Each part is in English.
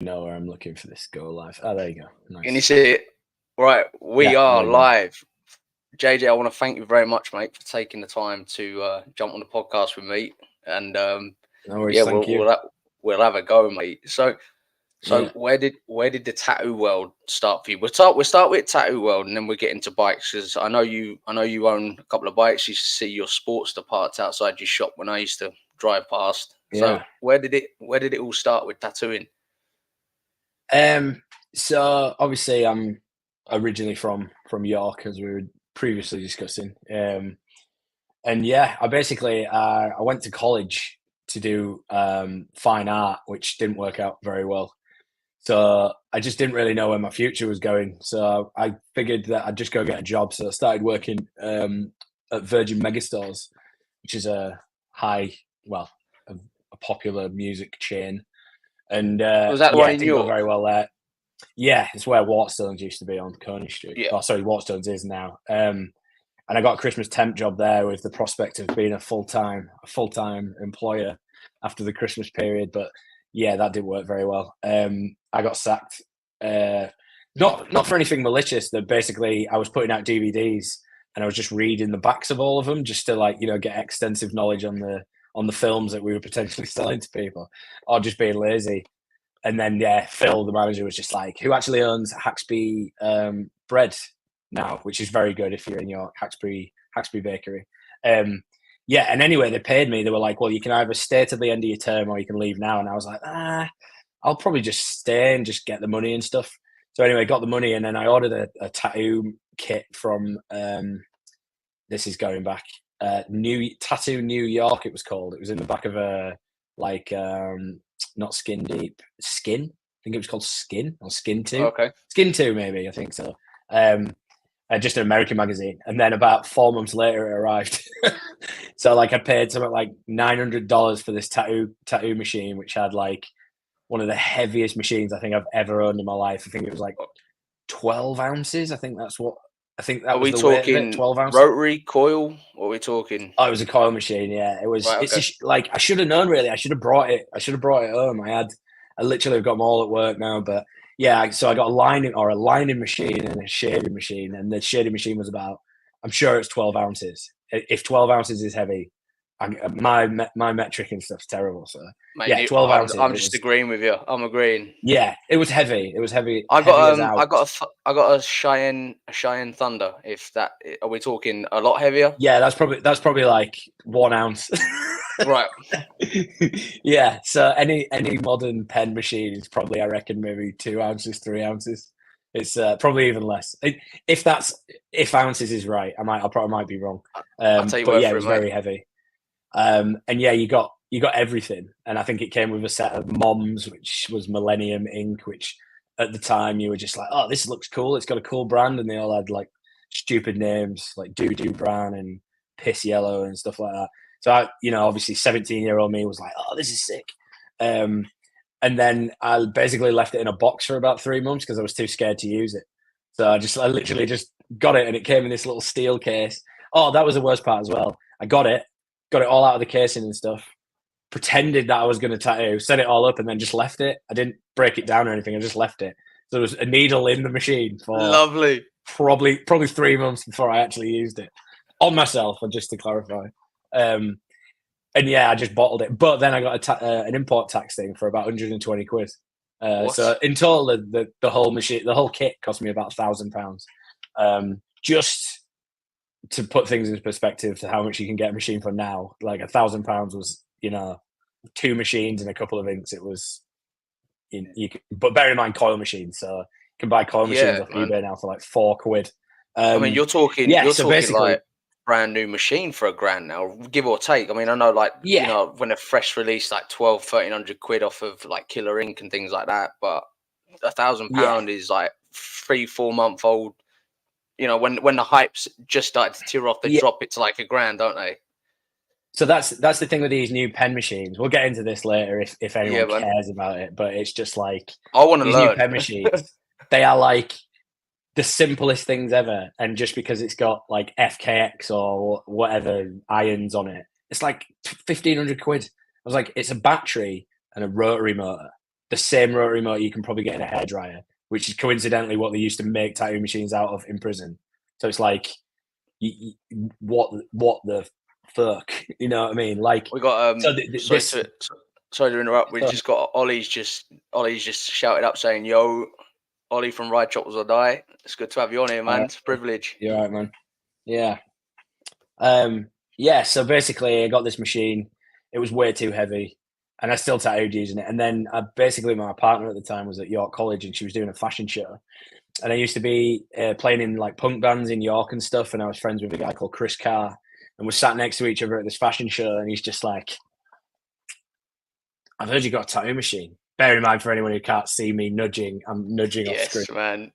know where I'm looking for this go live. Oh, there you go. Can you Nice. see it? Right, we Yeah, are there you go. live. JJ, I want to thank you very much, mate, for taking the time to jump on the podcast with me. And No worries. yeah, Thank you. we'll have a go, mate. So Yeah. where did the tattoo world start for you? We'll start with tattoo world, and then we'll get into bikes because I know you own a couple of bikes. You see your Sportster parts outside your shop when I used to drive past. So Yeah. where did it all start with tattooing? So obviously I'm originally from York, as we were previously discussing. And yeah, I went to college to do fine art, which didn't work out very well. So I just didn't really know where my future was going. So I figured that I'd just go get a job. So I started working at Virgin Megastores, which is well, a popular music chain. And Was that the yeah, one it in didn't go York? very well there. Yeah, it's where Waterstones used to be on Coney Street. Yeah. Oh, sorry, Waterstones is now. And I got a Christmas temp job there with the prospect of being a full time employer after the Christmas period. But yeah, that didn't work very well. I got sacked. Not for anything malicious. That basically I was putting out DVDs and I was just reading the backs of all of them just to get extensive knowledge on the films that we were potentially selling to people, or just being lazy. And then yeah, Phil, the manager, was just like, "Who actually owns Haxby Bread now?" Which is very good if you're in York, Haxby Bakery. Yeah, and anyway, they paid me. They were like, "Well, you can either stay to the end of your term or you can leave now." And I was like, I'll probably just stay and just get the money and stuff. So anyway, got the money, and then I ordered a tattoo kit from. This is going back. New Tattoo New York. It was called. It was in the back of a not Skin Deep, Skin. I think it was called Skin or Skin 2. Okay. Skin 2, maybe, I think so. Just an American magazine. And then about 4 months later, it arrived. So I paid something like $900 for this tattoo machine, which had one of the heaviest machines I think I've ever owned in my life. I think it was 12 ounces. I think that Are was we the weight of it, talking 12 ounces. rotary coil? Or are we talking? Oh, it was a coil machine. Yeah, it was. Right, It's okay. just I should have known. Really, I should have brought it. I should have brought it home. I literally have got them all at work now. But yeah, so I got a lining machine and a shading machine, and the shading machine was about. I'm sure it's 12 ounces. If 12 ounces is heavy, my metric and stuff's terrible. So Mate, yeah, 12 ounces. I'm just agreeing with you. I'm agreeing. Yeah, it was heavy. It was heavy. I Heavy as got out. I got a Cheyenne Thunder. If that, are we talking a lot heavier? Yeah, that's probably like 1 ounce. Right. Yeah. So any modern pen machine is probably, I reckon, maybe 2 ounces, 3 ounces. It's probably even less. If ounces is right, I probably might be wrong. I'll take your But word yeah, it for was it, mate. very heavy. And yeah, you got everything, and I think it came with a set of Moms, which was Millennium Ink, which at the time you were just like, oh, this looks cool. It's got a cool brand, and they all had stupid names like Doo Doo Brown and Piss Yellow and stuff like that. So obviously 17-year-old me was like, oh, this is sick. And then I basically left it in a box for about 3 months because I was too scared to use it. So I literally just got it, and it came in this little steel case. Oh, that was the worst part as well. I got it all out of the casing and stuff, pretended that I was going to tattoo, set it all up, and then just left it. I didn't break it down or anything. I just left it. So there was a needle in the machine for Lovely. probably 3 months before I actually used it on myself, just to clarify. And yeah, I just bottled it. But then I got an import tax thing for about 120 quid. So in total, the whole machine, the whole kit cost me about £1,000. Just to put things into perspective to how much you can get a machine for now, £1,000 was, 2 machines and a couple of inks. It was, but bear in mind coil machines. So you can buy coil machines off eBay now for £4. I mean, you're talking basically, like brand new machine for £1,000 now, give or take. I mean, I know when a fresh release, like 1,200-1,300 quid off of Killer Ink and things like that, but £1,000 is like 3-4 month old. When the hype's just started to tear off, they drop it to £1,000, don't they? So that's the thing with these new pen machines. We'll get into this later if anyone cares about it. But it's just I want to learn. New pen machines, they are the simplest things ever. And just because it's got FKX or whatever irons on it, it's 1,500 quid. I was like, it's a battery and a rotary motor. the same rotary motor you can probably get in a hairdryer, which is coincidentally what they used to make tattoo machines out of in prison. So it's like, what the fuck, you know what I mean? Like, we got sorry to interrupt. We just got Ollie's just shouted up saying, "Yo, Ollie from Ride Choppers or Die. It's good to have you on here, man. It's a privilege." You're right, man. Yeah. Yeah. So basically, I got this machine. It was way too heavy, and I still tattooed using it. And then basically, my partner at the time was at York College, and she was doing a fashion show. And I used to be playing in like punk bands in York and stuff. And I was friends with a guy called Chris Carr, and we sat next to each other at this fashion show. And he's just like, "I've heard you got a tattoo machine." Bear in mind, for anyone who can't see me nudging, I'm nudging off screen. Yes, man.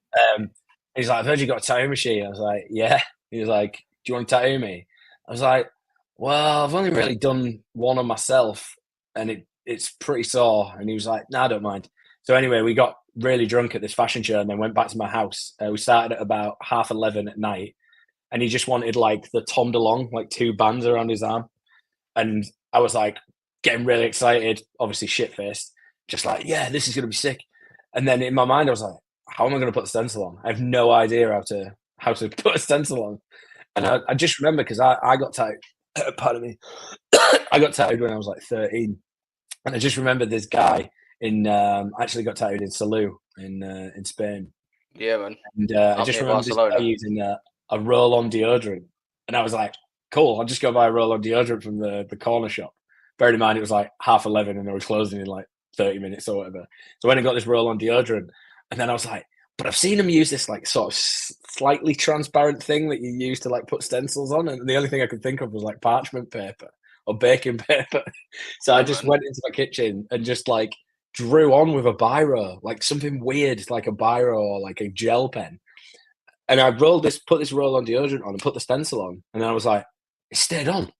He's like, "I've heard you got a tattoo machine." I was like, "Yeah." He was like, "Do you want to tattoo me?" I was like, "Well, I've only really done one on myself, and it's pretty sore." And he was like, "No, I don't mind." So anyway, we got really drunk at this fashion show and then went back to my house. We started at about 11:30 at night, and he just wanted like the Tom DeLonge, like 2 bands around his arm. And I was like getting really excited, obviously shit-faced, just like, yeah, this is going to be sick. And then in my mind, I was like, how am I going to put the stencil on? I have no idea how to put a stencil on. And I just remember, because I got tattooed, pardon me, I got tattooed when I was like 13. And I just remember this guy actually got tattooed in Salou in Spain. Yeah, man. And I just remember this guy using a roll-on deodorant. And I was like, cool, I'll just go buy a roll-on deodorant from the corner shop. Bearing in mind, it was like 11:30 and they were closing in like 30 minutes or whatever. So when I got this roll-on deodorant, and then I was like, but I've seen him use this like sort of slightly transparent thing that you use to like put stencils on. And the only thing I could think of was like parchment paper or baking paper. So I just went into my kitchen and just like drew on with a biro, like something weird, like a biro or like a gel pen. And I put this roll-on deodorant on and put the stencil on. And then I was like, it stayed on.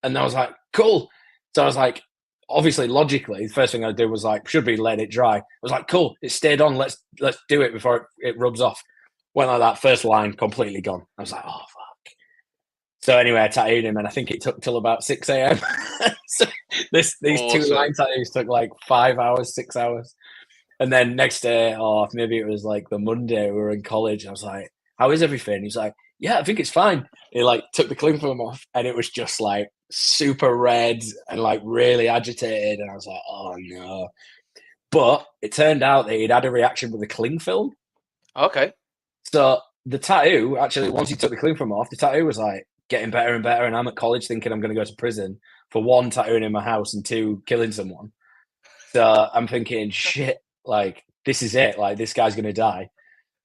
And I was like, cool. So I was like, obviously, logically, the first thing I did was like, should be let it dry. I was like, cool, it stayed on. Let's do it before it rubs off. Went like that, first line completely gone. I was like, oh fuck. So anyway, I tattooed him, and I think it took till about 6 a.m. So these awesome. 2 line tattoos took like 5 hours, 6 hours. And then next day, or maybe it was like the Monday, we were in college. I was like, how is everything? He's like, yeah, I think it's fine. He like took the cling film off, and it was just like super red and like really agitated. And I was like, oh no. But it turned out that he'd had a reaction with the cling film. Okay. So the tattoo, actually, once he took the cling film off, the tattoo was like getting better and better. And I'm at college thinking I'm going to go to prison for 1, tattooing in my house, and 2, killing someone. So I'm thinking, shit, like this is it. Like this guy's going to die.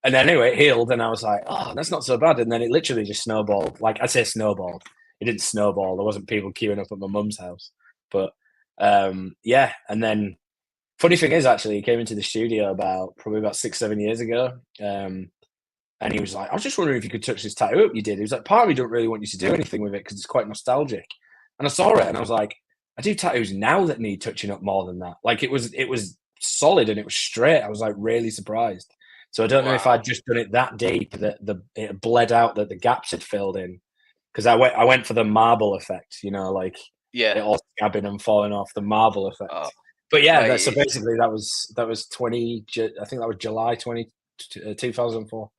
And then anyway, it healed, and I was like, oh, that's not so bad. And then it literally just snowballed. Like I say snowballed. It didn't snowball. There wasn't people queuing up at my mum's house. But yeah. And then funny thing is, actually, he came into the studio probably about 6, 7 years ago. And he was like, I was just wondering if you could touch this tattoo up you did. He was like, part of me don't really want you to do anything with it because it's quite nostalgic. And I saw it and I was like, I do tattoos now that need touching up more than that. Like it was solid and it was straight. I was like really surprised. So I don't know if I'd just done it that deep that it bled out, that the gaps had filled in. Because I went for the marble effect, you know, like it all scabbing and falling off, the marble effect. Oh, but yeah, so basically that was I think that was July 2004.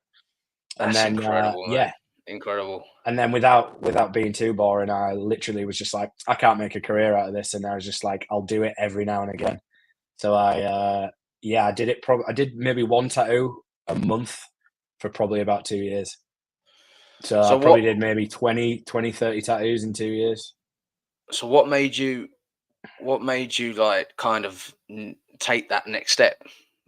That's and then incredible, yeah, incredible. And then without being too boring, I literally was just like, I can't make a career out of this, and I was just like, I'll do it every now and again. So I did it. I did maybe 1 tattoo a month for probably about 2 years. So I probably did maybe 20, 30 tattoos in 2 years. So what made you like kind of take that next step?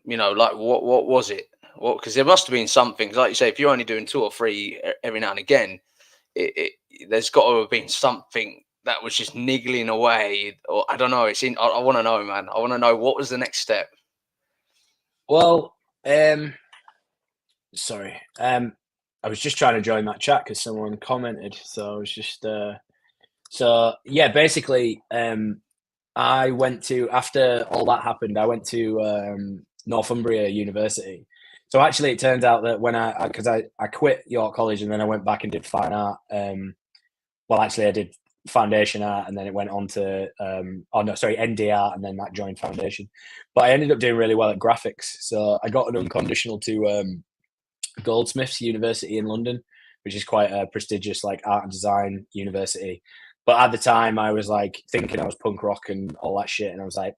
You know, like what was it? Well, because there must have been something. Like you say, if you're only doing 2 or 3 every now and again, there's got to have been something that was just niggling away, or I don't know. I want to know, man. I want to know, what was the next step? Well, sorry. I was just trying to join that chat because someone commented. So I was just so yeah. Basically, I went to, after all that happened, I went to Northumbria University. So actually, it turned out that when I quit York College and then I went back and did fine art. Well, actually, I did foundation art, and then it went on to ND art, and then that joined foundation. But I ended up doing really well at graphics, so I got an unconditional to Goldsmiths University in London, which is quite a prestigious like art and design university. But at the time, I was like thinking I was punk rock and all that shit, and I was like,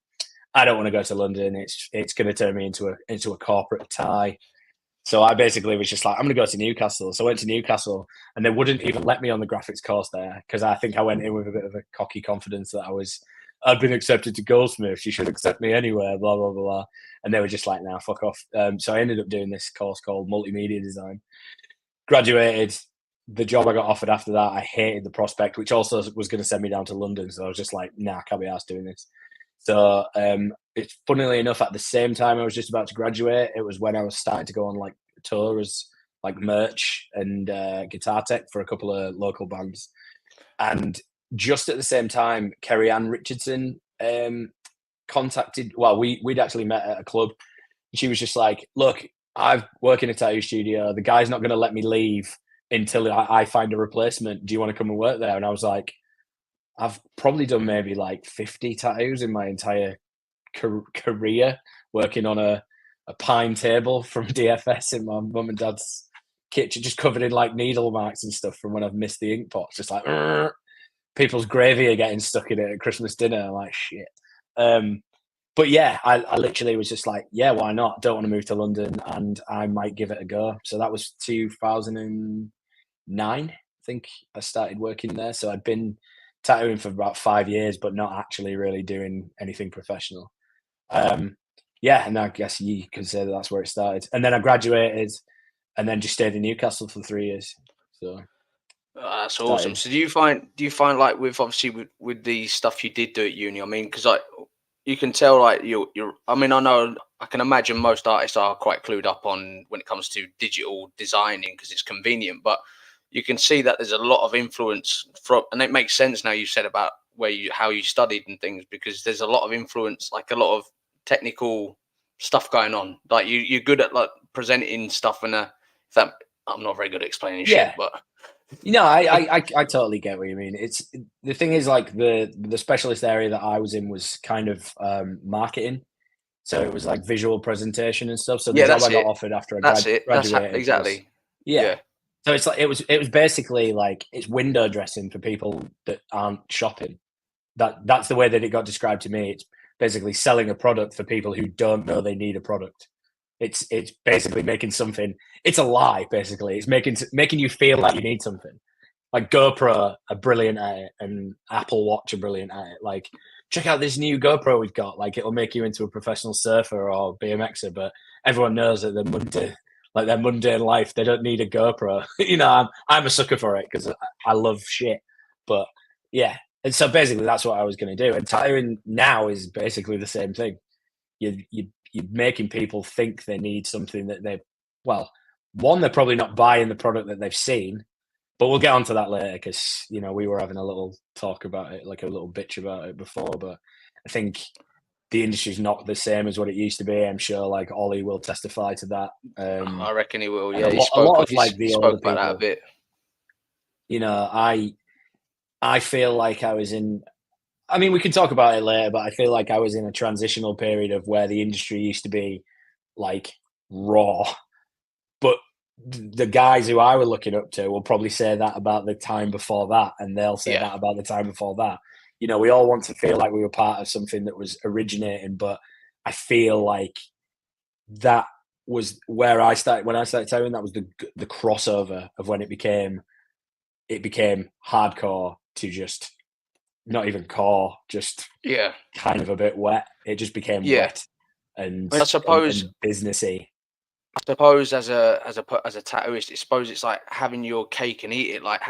I don't want to go to London. It's going to turn me into a corporate tie. So I basically was just like, I'm going to go to Newcastle. So I went to Newcastle, and they wouldn't even let me on the graphics course there because I think I went in with a bit of a cocky confidence that I'd been accepted to Goldsmiths. You should accept me anywhere, blah, blah, blah. And they were just like, nah, fuck off. So I ended up doing this course called multimedia design. Graduated. The job I got offered after that, I hated the prospect, which also was going to send me down to London. So I was just like, nah, I can't be arsed doing this. So it's funnily enough, at the same time I was just about to graduate, it was when I was starting to go on like tour as like merch and guitar tech for a couple of local bands. And just at the same time, Kerry Ann Richardson contacted, well, we'd actually met at a club. She was just like, look, I work in a tattoo studio. The guy's not going to let me leave until I find a replacement. Do you want to come and work there? And I was like, I've probably done maybe like 50 tattoos in my entire career, working on a pine table from DFS in my mum and dad's kitchen, just covered in like needle marks and stuff from when I've missed the ink pots. Just like people's gravy are getting stuck in it at Christmas dinner. I'm like, shit. But yeah, I literally was just like, yeah, why not? Don't want to move to London, and I might give it a go. So that was 2009, I think I started working there. So I'd been tattooing for about 5 years, but not actually really doing anything professional. Yeah, and I guess you could say that's where it started. And then I graduated, and then just stayed in Newcastle for 3 years. So that's awesome. So do you find like with obviously with the stuff you did do at uni? I mean, because like you can tell like you're. I mean, I can imagine most artists are quite clued up on when it comes to digital designing because it's convenient, but you can see that there's a lot of influence from, and it makes sense now you said about how you studied and things, because there's a lot of influence, like a lot of technical stuff going on. Like you're good at like presenting stuff I'm not very good at explaining shit, but I totally get what you mean. It's the thing is like the specialist area that I was in was kind of marketing, so it was like visual presentation and stuff. So the job I got offered after I graduated, exactly. Yeah. So it's like it was basically like it's window dressing for people that aren't shopping. That's the way that it got described to me. It's basically selling a product for people who don't know they need a product. It's basically making something. It's a lie, basically. It's making you feel like you need something. Like GoPro are brilliant at it, and Apple Watch are brilliant at it. Like, check out this new GoPro we've got. Like, it'll make you into a professional surfer or BMXer. But everyone knows that their mundane life, they don't need a GoPro. I'm a sucker for it because I love shit. But yeah, and so basically that's what I was going to do. And tattooing now is basically the same thing. You're making people think they need something that they're probably not buying the product that they've seen, but we'll get onto that later because, we were having a little talk about it, like a little bitch about it before, but I think the industry's not the same as what it used to be. I'm sure like Ollie will testify to that. I reckon he will. Yeah, a lot of like the older people, that a bit. I feel like I was in, I mean, we can talk about it later, but I feel like I was in a transitional period of where the industry used to be like raw. But the guys who I were looking up to will probably say that about the time before that, and they'll say that about the time before that. We all want to feel like we were part of something that was originating, but I feel like that was where I started. When I started tattooing, that was the crossover of when it became hardcore to just not even core, just kind of a bit wet. It just became wet and I suppose and businessy. I suppose as a tattooist, I suppose it's like having your cake and eat it. Like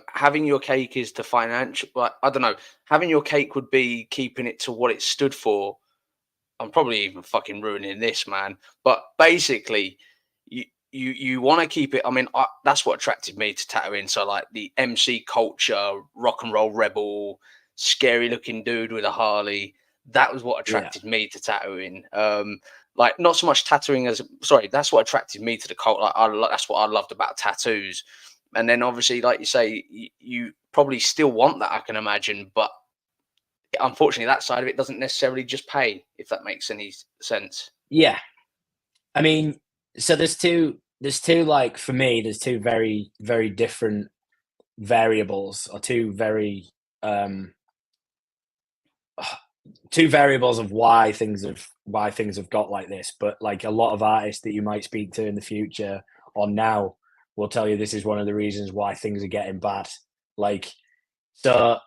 having your cake is the financial. Like, I don't know. Having your cake would be keeping it to what it stood for. I'm probably even fucking ruining this, man. But basically, you want to keep it. I mean, that's what attracted me to tattooing. So like the MC culture, rock and roll rebel, scary looking dude with a Harley. That was what attracted me to tattooing. Like not so much tattooing that's what attracted me to the cult. Like that's what I loved about tattoos. And then obviously, like you say, you probably still want that, I can imagine, but unfortunately that side of it doesn't necessarily just pay, if that makes any sense. Yeah. I mean, so there's two, like, for me, there's two very, very different variables, or two variables of why things have got like this. But like a lot of artists that you might speak to in the future or now will tell you this is one of the reasons why things are getting bad. Like, so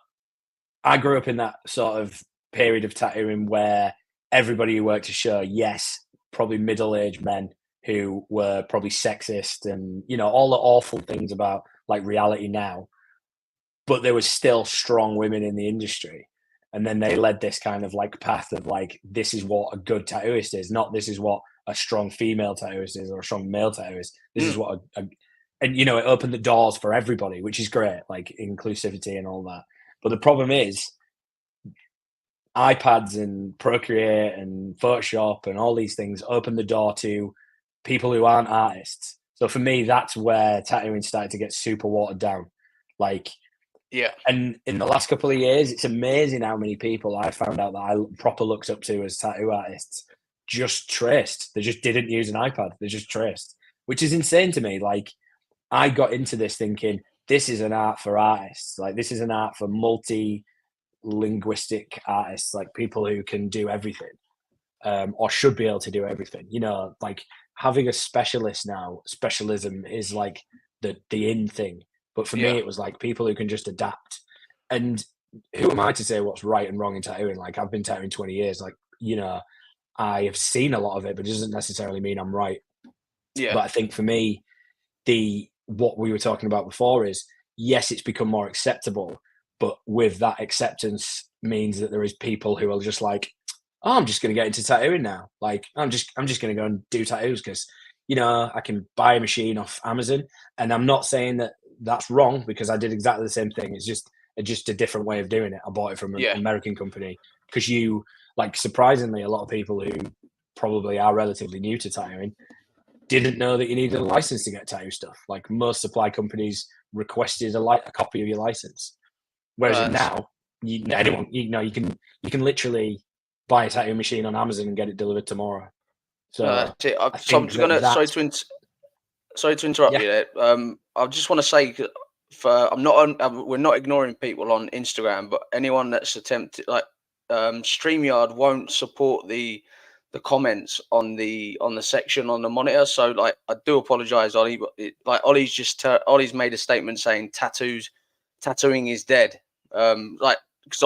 I grew up in that sort of period of tattooing where everybody who worked a show, yes, probably middle-aged men who were probably sexist and, you know, all the awful things about like reality now, but there was still strong women in the industry. And then they led this kind of like path of like, this is what a good tattooist is, not this is what a strong female tattooist is or a strong male tattooist. This is what and you know, it opened the doors for everybody, which is great, like inclusivity and all that. But the problem is iPads and Procreate and Photoshop and all these things open the door to people who aren't artists. So for me, that's where tattooing started to get super watered down. Like, yeah. And in the last couple of years, it's amazing how many people I found out that I proper looked up to as tattoo artists just traced. They just didn't use an iPad. They just traced, which is insane to me. Like, I got into this thinking this is an art for artists. Like, this is an art for multi-linguistic artists, like people who can do everything, or should be able to do everything. You know, like having a specialist now, specialism is like the in thing. But for me, it was like people who can just adapt. And who am I to say what's right and wrong in tattooing? Like, I've been tattooing 20 years. Like, you know, I have seen a lot of it, but it doesn't necessarily mean I'm right. Yeah. But I think for me, what we were talking about before is, yes, it's become more acceptable, but with that acceptance means that there is people who are just like, oh, I'm just going to get into tattooing now. Like, I'm just going to go and do tattoos because, you know, I can buy a machine off Amazon. And I'm not saying that that's wrong, because I did exactly the same thing. It's just a different way of doing it. I bought it from an American company because surprisingly, a lot of people who probably are relatively new to tattooing didn't know that you needed a license to get tattoo stuff. Like, most supply companies requested a copy of your license. Whereas now, you can literally buy a tattoo machine on Amazon and get it delivered tomorrow. So that's it. So I'm just gonna sorry to interrupt you there. I just want to say, we're not ignoring people on Instagram, but anyone that's attempted, like, StreamYard won't support the comments on the section on the monitor. So like, I do apologize, Ollie, but Ollie's made a statement saying tattooing is dead. Because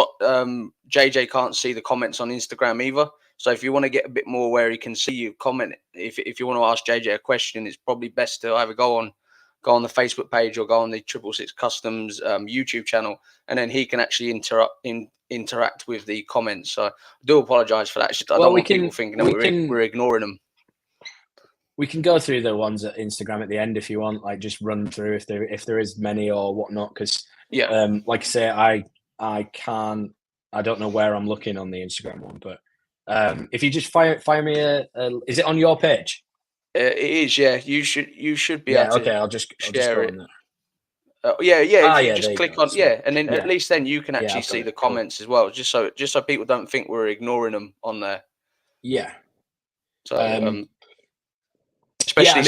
JJ can't see the comments on Instagram either. So if you want to get a bit more where he can see you comment, if you want to ask JJ a question, it's probably best to either go on the Facebook page or go on the 666 Customs YouTube channel, and then he can actually interact with the comments. So I do apologise for that. I don't want people thinking that we're ignoring them. We can go through the ones at Instagram at the end if you want, like just run through if there is many or whatnot. Because like I say, I can't. I don't know where I'm looking on the Instagram one, but if you just fire me is it on your page? It is, yeah. You should be able to. Okay, I'll just share it. If you just click on, and then at least then you can actually see the comments as well, just so people don't think we're ignoring them on there. Yeah. So especially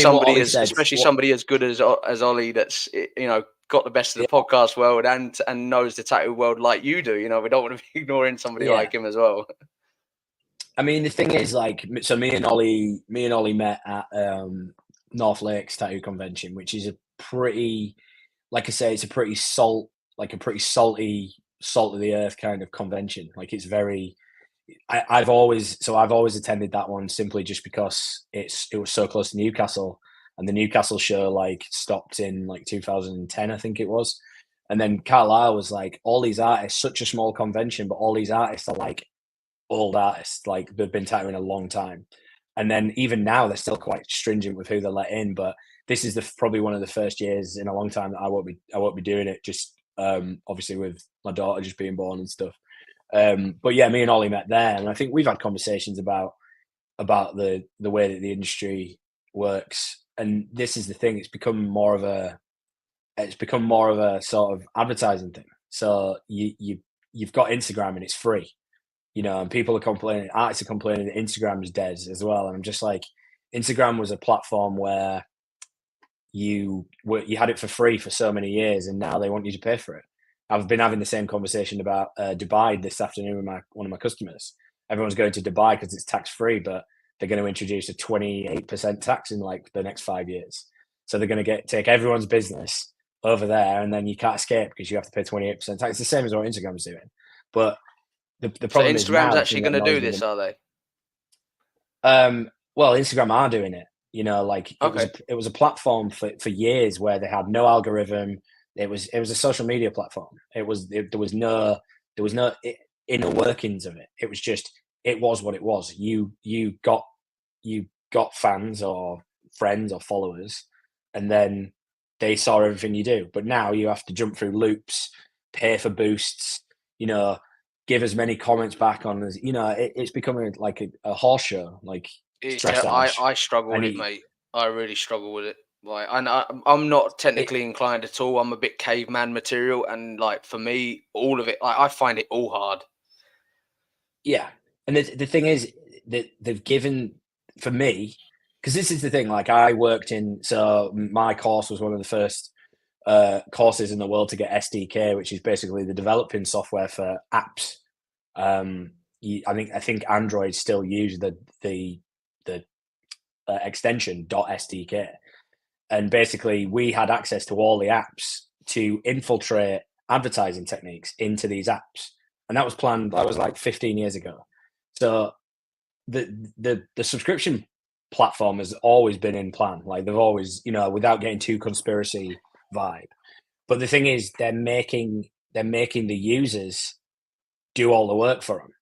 somebody as good as Ollie, that's, you know, got the best of the podcast world and knows the tattoo world like you do. You know, we don't want to be ignoring somebody like him as well. I mean, the thing is, like, so me and Ollie met at North Lakes Tattoo Convention, which is a pretty, like I say, it's a pretty salty, salt of the earth kind of convention. Like, it's very. I've always attended that one simply just because it was so close to Newcastle, and the Newcastle show like stopped in like 2010, I think it was, and then Carlisle was like all these artists, such a small convention, but all these artists are like old artists, like they've been tattooing a long time, and then even now they're still quite stringent with who they let in. But this is probably one of the first years in a long time that I won't be doing it. Just obviously with my daughter just being born and stuff. But yeah, me and Ollie met there, and I think we've had conversations about the way that the industry works. And this is the thing; it's become more of a it's become more of a sort of advertising thing. So you've got Instagram and it's free, and people are complaining, artists are complaining that Instagram is dead as well. And I'm just like, Instagram was a platform where you had it for free for so many years, and now they want you to pay for it. I've been having the same conversation about Dubai this afternoon with one of my customers. Everyone's going to Dubai because it's tax free, but they're going to introduce a 28% tax in like the next 5 years. So they're going to take everyone's business over there, and then you can't escape because you have to pay 28% tax. It's the same as what Instagram's doing. But the problem is Instagram's actually going to do this, are they? Well, Instagram are doing it. Like it was a platform for years where they had no algorithm. It was a social media platform. There was no inner workings of it. It was just, it was what it was. You got fans or friends or followers, and then they saw everything you do. But now you have to jump through loops, pay for boosts, give as many comments back on as, it's becoming like a horse show. Like, I struggle with it, mate. I really struggle with it. Like, I'm not technically inclined at all. I'm a bit caveman material, and like for me, all of it, like, I find it all hard. Yeah, and the thing is that they've given, for me, because this is the thing. Like, I worked so my course was one of the first courses in the world to get SDK, which is basically the developing software for apps. I think Android still use the extension .sdk, and basically we had access to all the apps to infiltrate advertising techniques into these apps, and that was planned. That was like 15 years ago. So the subscription platform has always been in plan. Like, they've always, without getting too conspiracy vibe. But the thing is, they're making the users do all the work for them.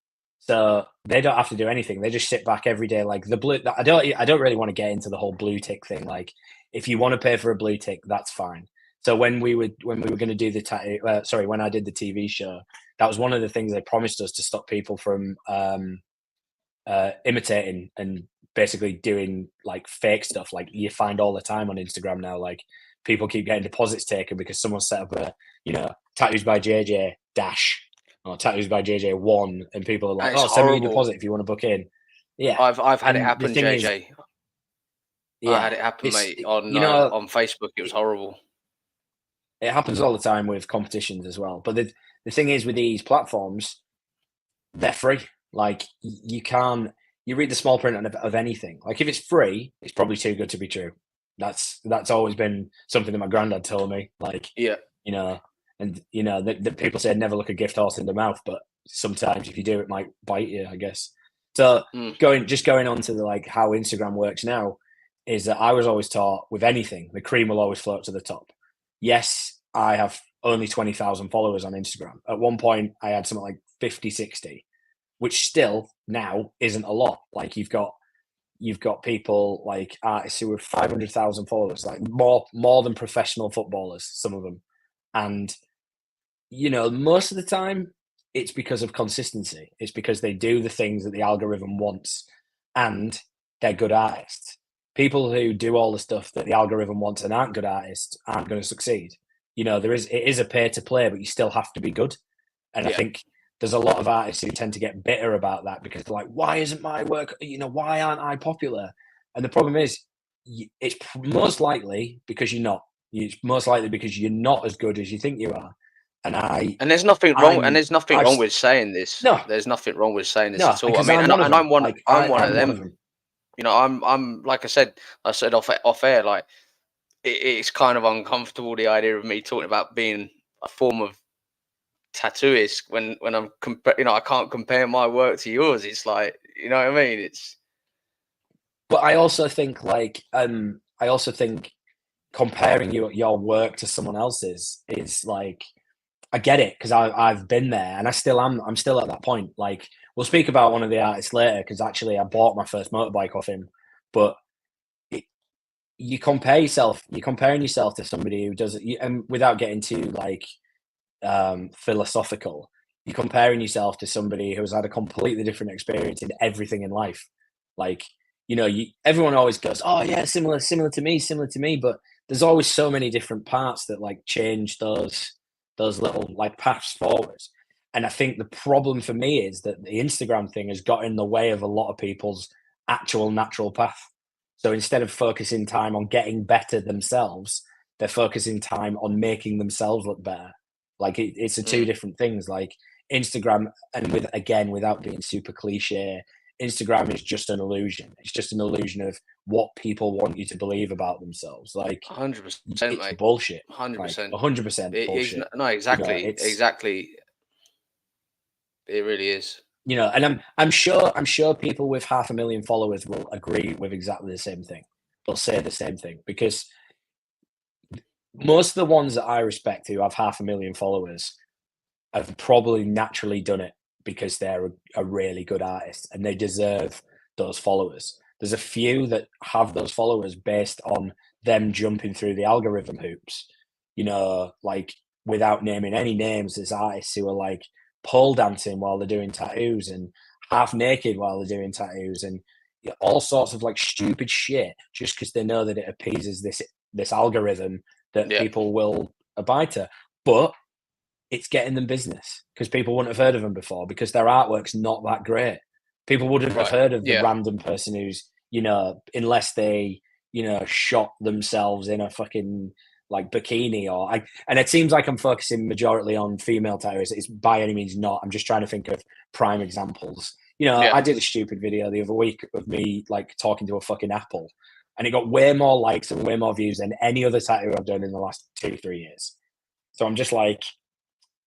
So they don't have to do anything. They just sit back every day. Like, the blue, I don't really want to get into the whole blue tick thing. Like, if you want to pay for a blue tick, that's fine. So when we were going to do when I did the TV show, that was one of the things they promised us, to stop people from imitating and basically doing like fake stuff, like you find all the time on Instagram now. Like, people keep getting deposits taken because someone set up a tattoos by JJ dash or tattoos by JJ 1, and people are like, oh, send me a deposit if you want to book in. Yeah, I've had it happen, JJ. I had it happen, mate, on Facebook. It was horrible. It happens all the time with competitions as well. But the thing is, with these platforms, they're free. Like, you read the small print of anything. Like, if it's free, it's probably too good to be true. That's always been something that my granddad told me. Like, yeah, and that people say never look a gift horse in the mouth, but sometimes if you do, it might bite you, I guess. So going on to like how Instagram works now, is that I was always taught, with anything, the cream will always float to the top. Yes, I have only 20,000 followers on Instagram. At one point, I had something like 50, 60, which still now isn't a lot. Like, you've got people like artists who have 500,000 followers, like more than professional footballers, some of them. And, most of the time it's because of consistency. It's because they do the things that the algorithm wants, and they're good artists. People who do all the stuff that the algorithm wants and aren't good artists aren't going to succeed. It is a pay to play, but you still have to be good. And I think there's a lot of artists who tend to get bitter about that, because they're like, why isn't my work, why aren't I popular? And the problem is, it's most likely because you're not. It's most likely because you're not as good as you think you are. And there's nothing wrong. And there's nothing wrong with saying this. No, there's nothing wrong with saying this at all. I mean, I'm one of them. I'm like I said off air, like it's kind of uncomfortable, the idea of me talking about being a form of tattooist when I'm I can't compare my work to yours. It's like, you know what I mean? But I also think comparing your work to someone else's is like, I get it, because I've been there, and I still am. I'm still at that point. Like, we'll speak about one of the artists later, because actually I bought my first motorbike off him. But you're comparing yourself to somebody who does it, and without getting too like philosophical, you're comparing yourself to somebody who's had a completely different experience in everything in life. Like, everyone always goes, oh yeah, similar to me, but there's always so many different parts that like change those little like paths forwards. And I think the problem for me is that the Instagram thing has got in the way of a lot of people's actual natural path. So instead of focusing time on getting better themselves, they're focusing time on making themselves look better. Like it's the two different things. Like Instagram, and without being super cliche, Instagram is just an illusion. It's just an illusion of what people want you to believe about themselves. Like 100%, it's mate. bullshit. 100%. 100% bullshit. No, exactly. You know, exactly. It really is. You know, and I'm sure people with 500,000 followers will agree with exactly the same thing. They'll say the same thing, because most of the ones that I respect who have 500,000 followers have probably naturally done it because they're a really good artist and they deserve those followers. There's a few that have those followers based on them jumping through the algorithm hoops, you know, like without naming any names. There's artists who are like pole dancing while they're doing tattoos and half naked while they're doing tattoos and all sorts of like stupid shit just because they know that it appeases this algorithm that people will abide to. But it's getting them business because people wouldn't have heard of them before because their artwork's not that great. People wouldn't have heard of the random person who's, you know, unless they, you know, shot themselves in a fucking like bikini and it seems like I'm focusing majority on female tattooers. It's by any means not. I'm just trying to think of prime examples. You know, I did a stupid video the other week of me like talking to a fucking apple, and it got way more likes and way more views than any other tattoo I've done in the last 2-3 years. So I'm just like,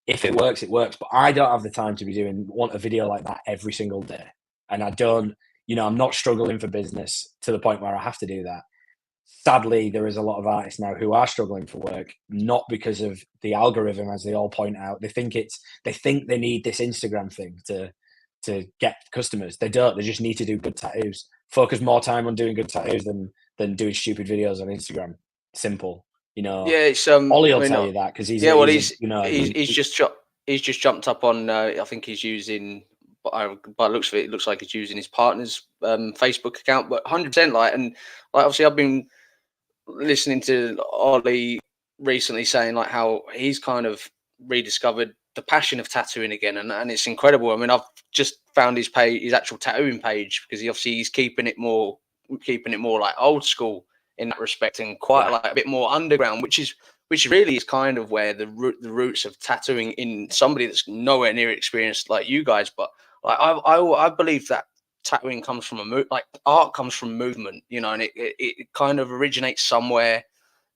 if it works, it works. But I don't have the time to want a video like that every single day. And I don't, you know, I'm not struggling for business to the point where I have to do that. Sadly, there is a lot of artists now who are struggling for work, not because of the algorithm, as they all point out. They think they need this Instagram thing to get customers. They don't. They just need to do good tattoos. Focus more time on doing good tattoos than doing stupid videos on Instagram. Simple. You know, it's Ollie will tell you that because he's just jumped up on. I think he's using. By the looks of it, it looks like he's using his partner's Facebook account. But 100%, obviously, I've been listening to Ollie recently saying like how he's kind of rediscovered the passion of tattooing again, and it's incredible. I mean, I've just found his actual tattooing page, because he's keeping it more like old school in that respect, and quite like a bit more underground, which really is kind of where the roots of tattooing in somebody that's nowhere near experienced like you guys. But like I believe that tattooing comes from art comes from movement, you know, and it kind of originates somewhere.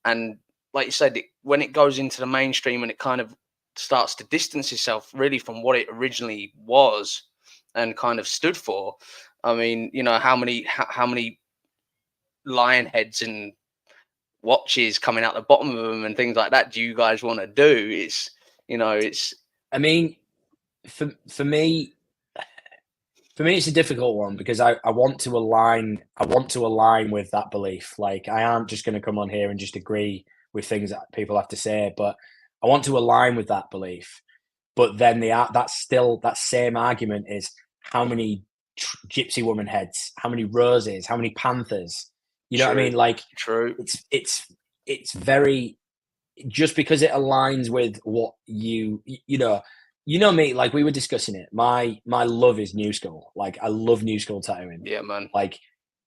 And like you said, when it goes into the mainstream and it kind of starts to distance itself really from what it originally was and kind of stood for. I mean, you know, how many lion heads and watches coming out the bottom of them and things like that do you guys want to do? It's, you know, I mean, for me, it's a difficult one because I want to align with that belief. Like, I aren't just going to come on here and just agree with things that people have to say, but I want to align with that belief. But then that same argument is how many gypsy woman heads, how many roses, how many panthers. You know what I mean? Like, true. It's very, just because it aligns with what you know me, like we were discussing it. My love is new school. Like, I love new school tattooing. Yeah, man. Like,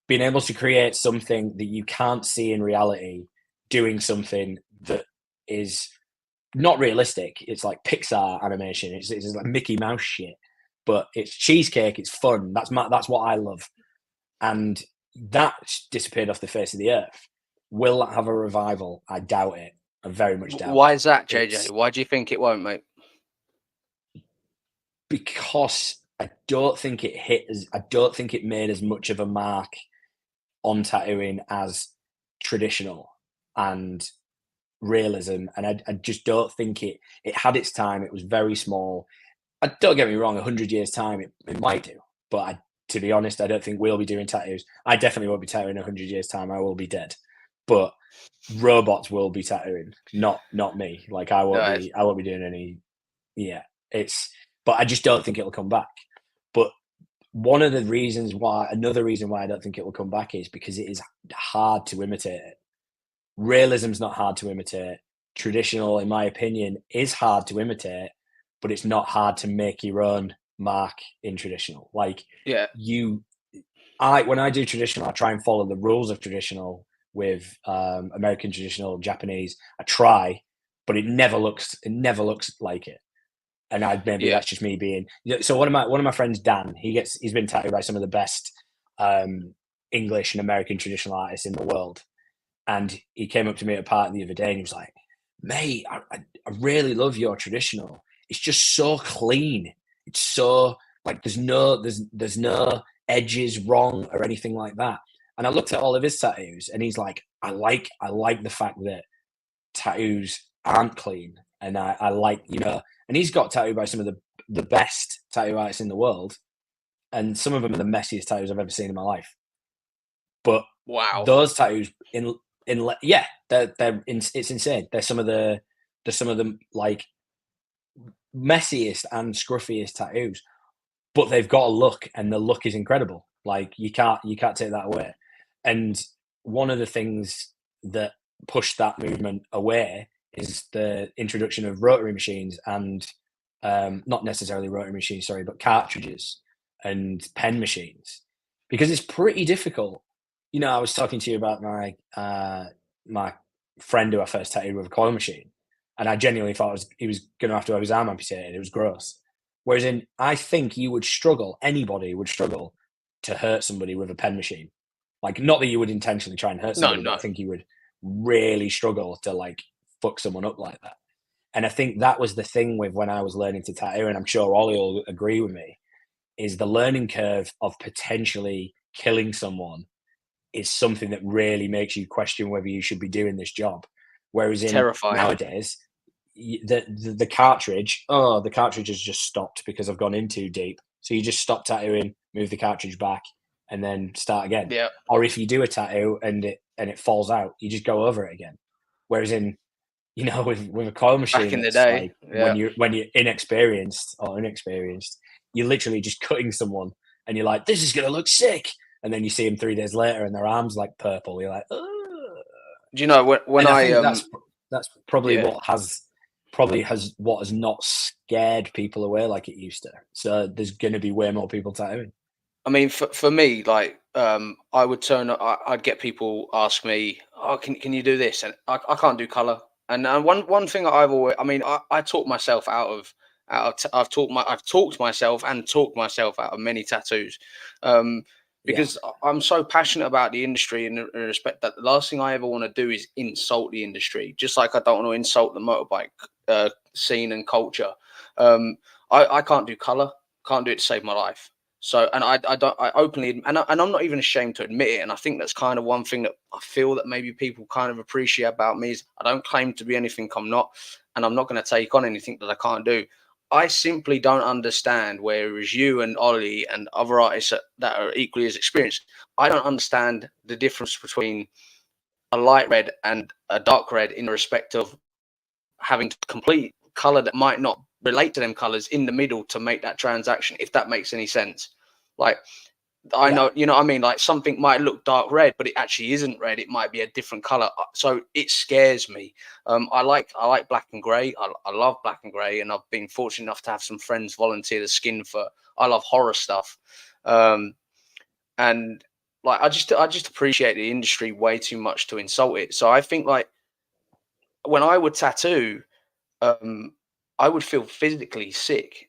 being able to create something that you can't see in reality, doing something that is not realistic. It's like Pixar animation. It's like Mickey Mouse shit, but it's cheesecake. It's fun. That's what I love. And that disappeared off the face of the earth. Will that have a revival? I doubt it. I very much doubt it. Why is that, JJ? Why do you think it won't, mate? Because I don't think it made as much of a mark on tattooing as traditional and realism, and I just don't think it had its time. It was very small. Don't get me wrong, 100 years time it might do, but to be honest, I don't think we'll be doing tattoos. I definitely won't be tattooing 100 years time. I will be dead. But robots will be tattooing, not me. Like, I won't be doing any. Yeah, but I just don't think it'll come back. But another reason why I don't think it will come back is because it is hard to imitate it. realism's not hard to imitate. Traditional, in my opinion, is hard to imitate, but it's not hard to make your own mark in traditional. Like when I do traditional, I try and follow the rules of traditional with American traditional, Japanese. I try, but it never looks like it. And that's just me being. So one of my friends, Dan, he's been tattooed by some of the best English and American traditional artists in the world, and he came up to me at a party the other day, and he was like, "Mate, I really love your traditional. It's just so clean. It's so like there's no edges wrong or anything like that." And I looked at all of his tattoos, and he's like, I like the fact that tattoos aren't clean, and I like, and he's got tattooed by some of the best tattoo artists in the world, and some of them are the messiest tattoos I've ever seen in my life. But wow, those tattoos it's insane. They're some of the like messiest and scruffiest tattoos, but they've got a look, and the look is incredible. Like you can't take that away. And one of the things that pushed that movement away is the introduction of rotary machines and not necessarily rotary machines, sorry, but cartridges and pen machines, because it's pretty difficult. I was talking to you about my my friend who I first tattooed with a coil machine, and I genuinely thought he was going to have his arm amputated. It was gross. Whereas I think anybody would struggle to hurt somebody with a pen machine. Like, not that you would intentionally try and hurt somebody, but I think you would really struggle to like fuck someone up like that. And I think that was the thing with when I was learning to tattoo, and I'm sure Ollie will agree with me, is the learning curve of potentially killing someone is something that really makes you question whether you should be doing this job. Whereas nowadays, the cartridge has just stopped because I've gone in too deep. So you just stop tattooing, move the cartridge back, and then start again. Yeah. Or if you do a tattoo and it falls out, you just go over it again. Whereas with a coil machine, back in the day, like, when you're inexperienced, you're literally just cutting someone, and you're like, this is gonna look sick, and then you see them 3 days later, and their arms like purple. You're like, ugh. Do you know when I think that's probably what has not scared people away like it used to. So there's going to be way more people tattooing. I mean, for me, like, I would I'd get people ask me, "Oh, can you do this?" And I can't do color. And one thing I've always, I mean, I talk myself I've talked myself and talked myself out of many tattoos, because I'm so passionate about the industry and respect that the last thing I ever want to do is insult the industry. Just like I don't want to insult the motorbike scene and culture. I can't do color, can't do it to save my life. So, and I openly, and I'm not even ashamed to admit it. And I think that's kind of one thing that I feel that maybe people kind of appreciate about me is I don't claim to be anything I'm not, and I'm not going to take on anything that I can't do. I simply don't understand, whereas you and Ollie and other artists that are equally as experienced, I don't understand the difference between a light red and a dark red in respect of having to complete color that might not relate to them colors in the middle to make that transaction, if that makes any sense. Like, I know, you know what I mean? Like, something might look dark red, but it actually isn't red. It might be a different color. So it scares me. I like black and gray. I love black and gray, and I've been fortunate enough to have some friends volunteer the skin for. I love horror stuff, and like I just appreciate the industry way too much to insult it. So I think, like, when I would tattoo, I would feel physically sick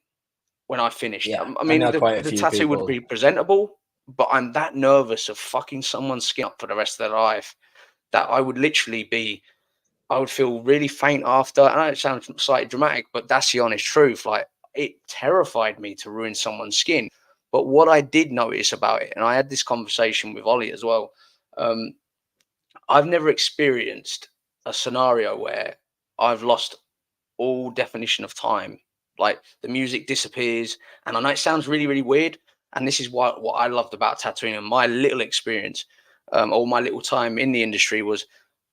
when I finished. Yeah, I mean, the tattoo would be presentable, but I'm that nervous of fucking someone's skin up for the rest of their life that I would literally I would feel really faint after. And I know it sounds slightly dramatic, but that's the honest truth. Like, it terrified me to ruin someone's skin. But what I did notice about it, and I had this conversation with Ollie as well, I've never experienced a scenario where I've lost all definition of time. Like, the music disappears, and I know it sounds really, really weird. And this is what I loved about tattooing and my little experience, or my little time in the industry was.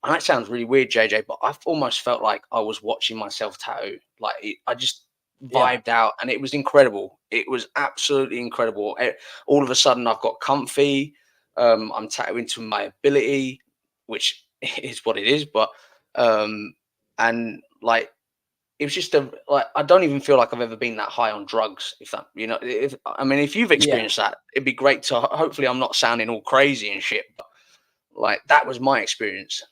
And that sounds really weird, JJ, but I've almost felt like I was watching myself tattoo. Like, I just vibed out, and it was incredible. It was absolutely incredible. All of a sudden, I've got comfy. I'm tattooing to my ability, which it is what it is. But and like it was just I don't even feel like I've ever been that high on drugs. If that, if you've experienced that, it'd be great to. Hopefully, I'm not sounding all crazy and shit. But like that was my experience.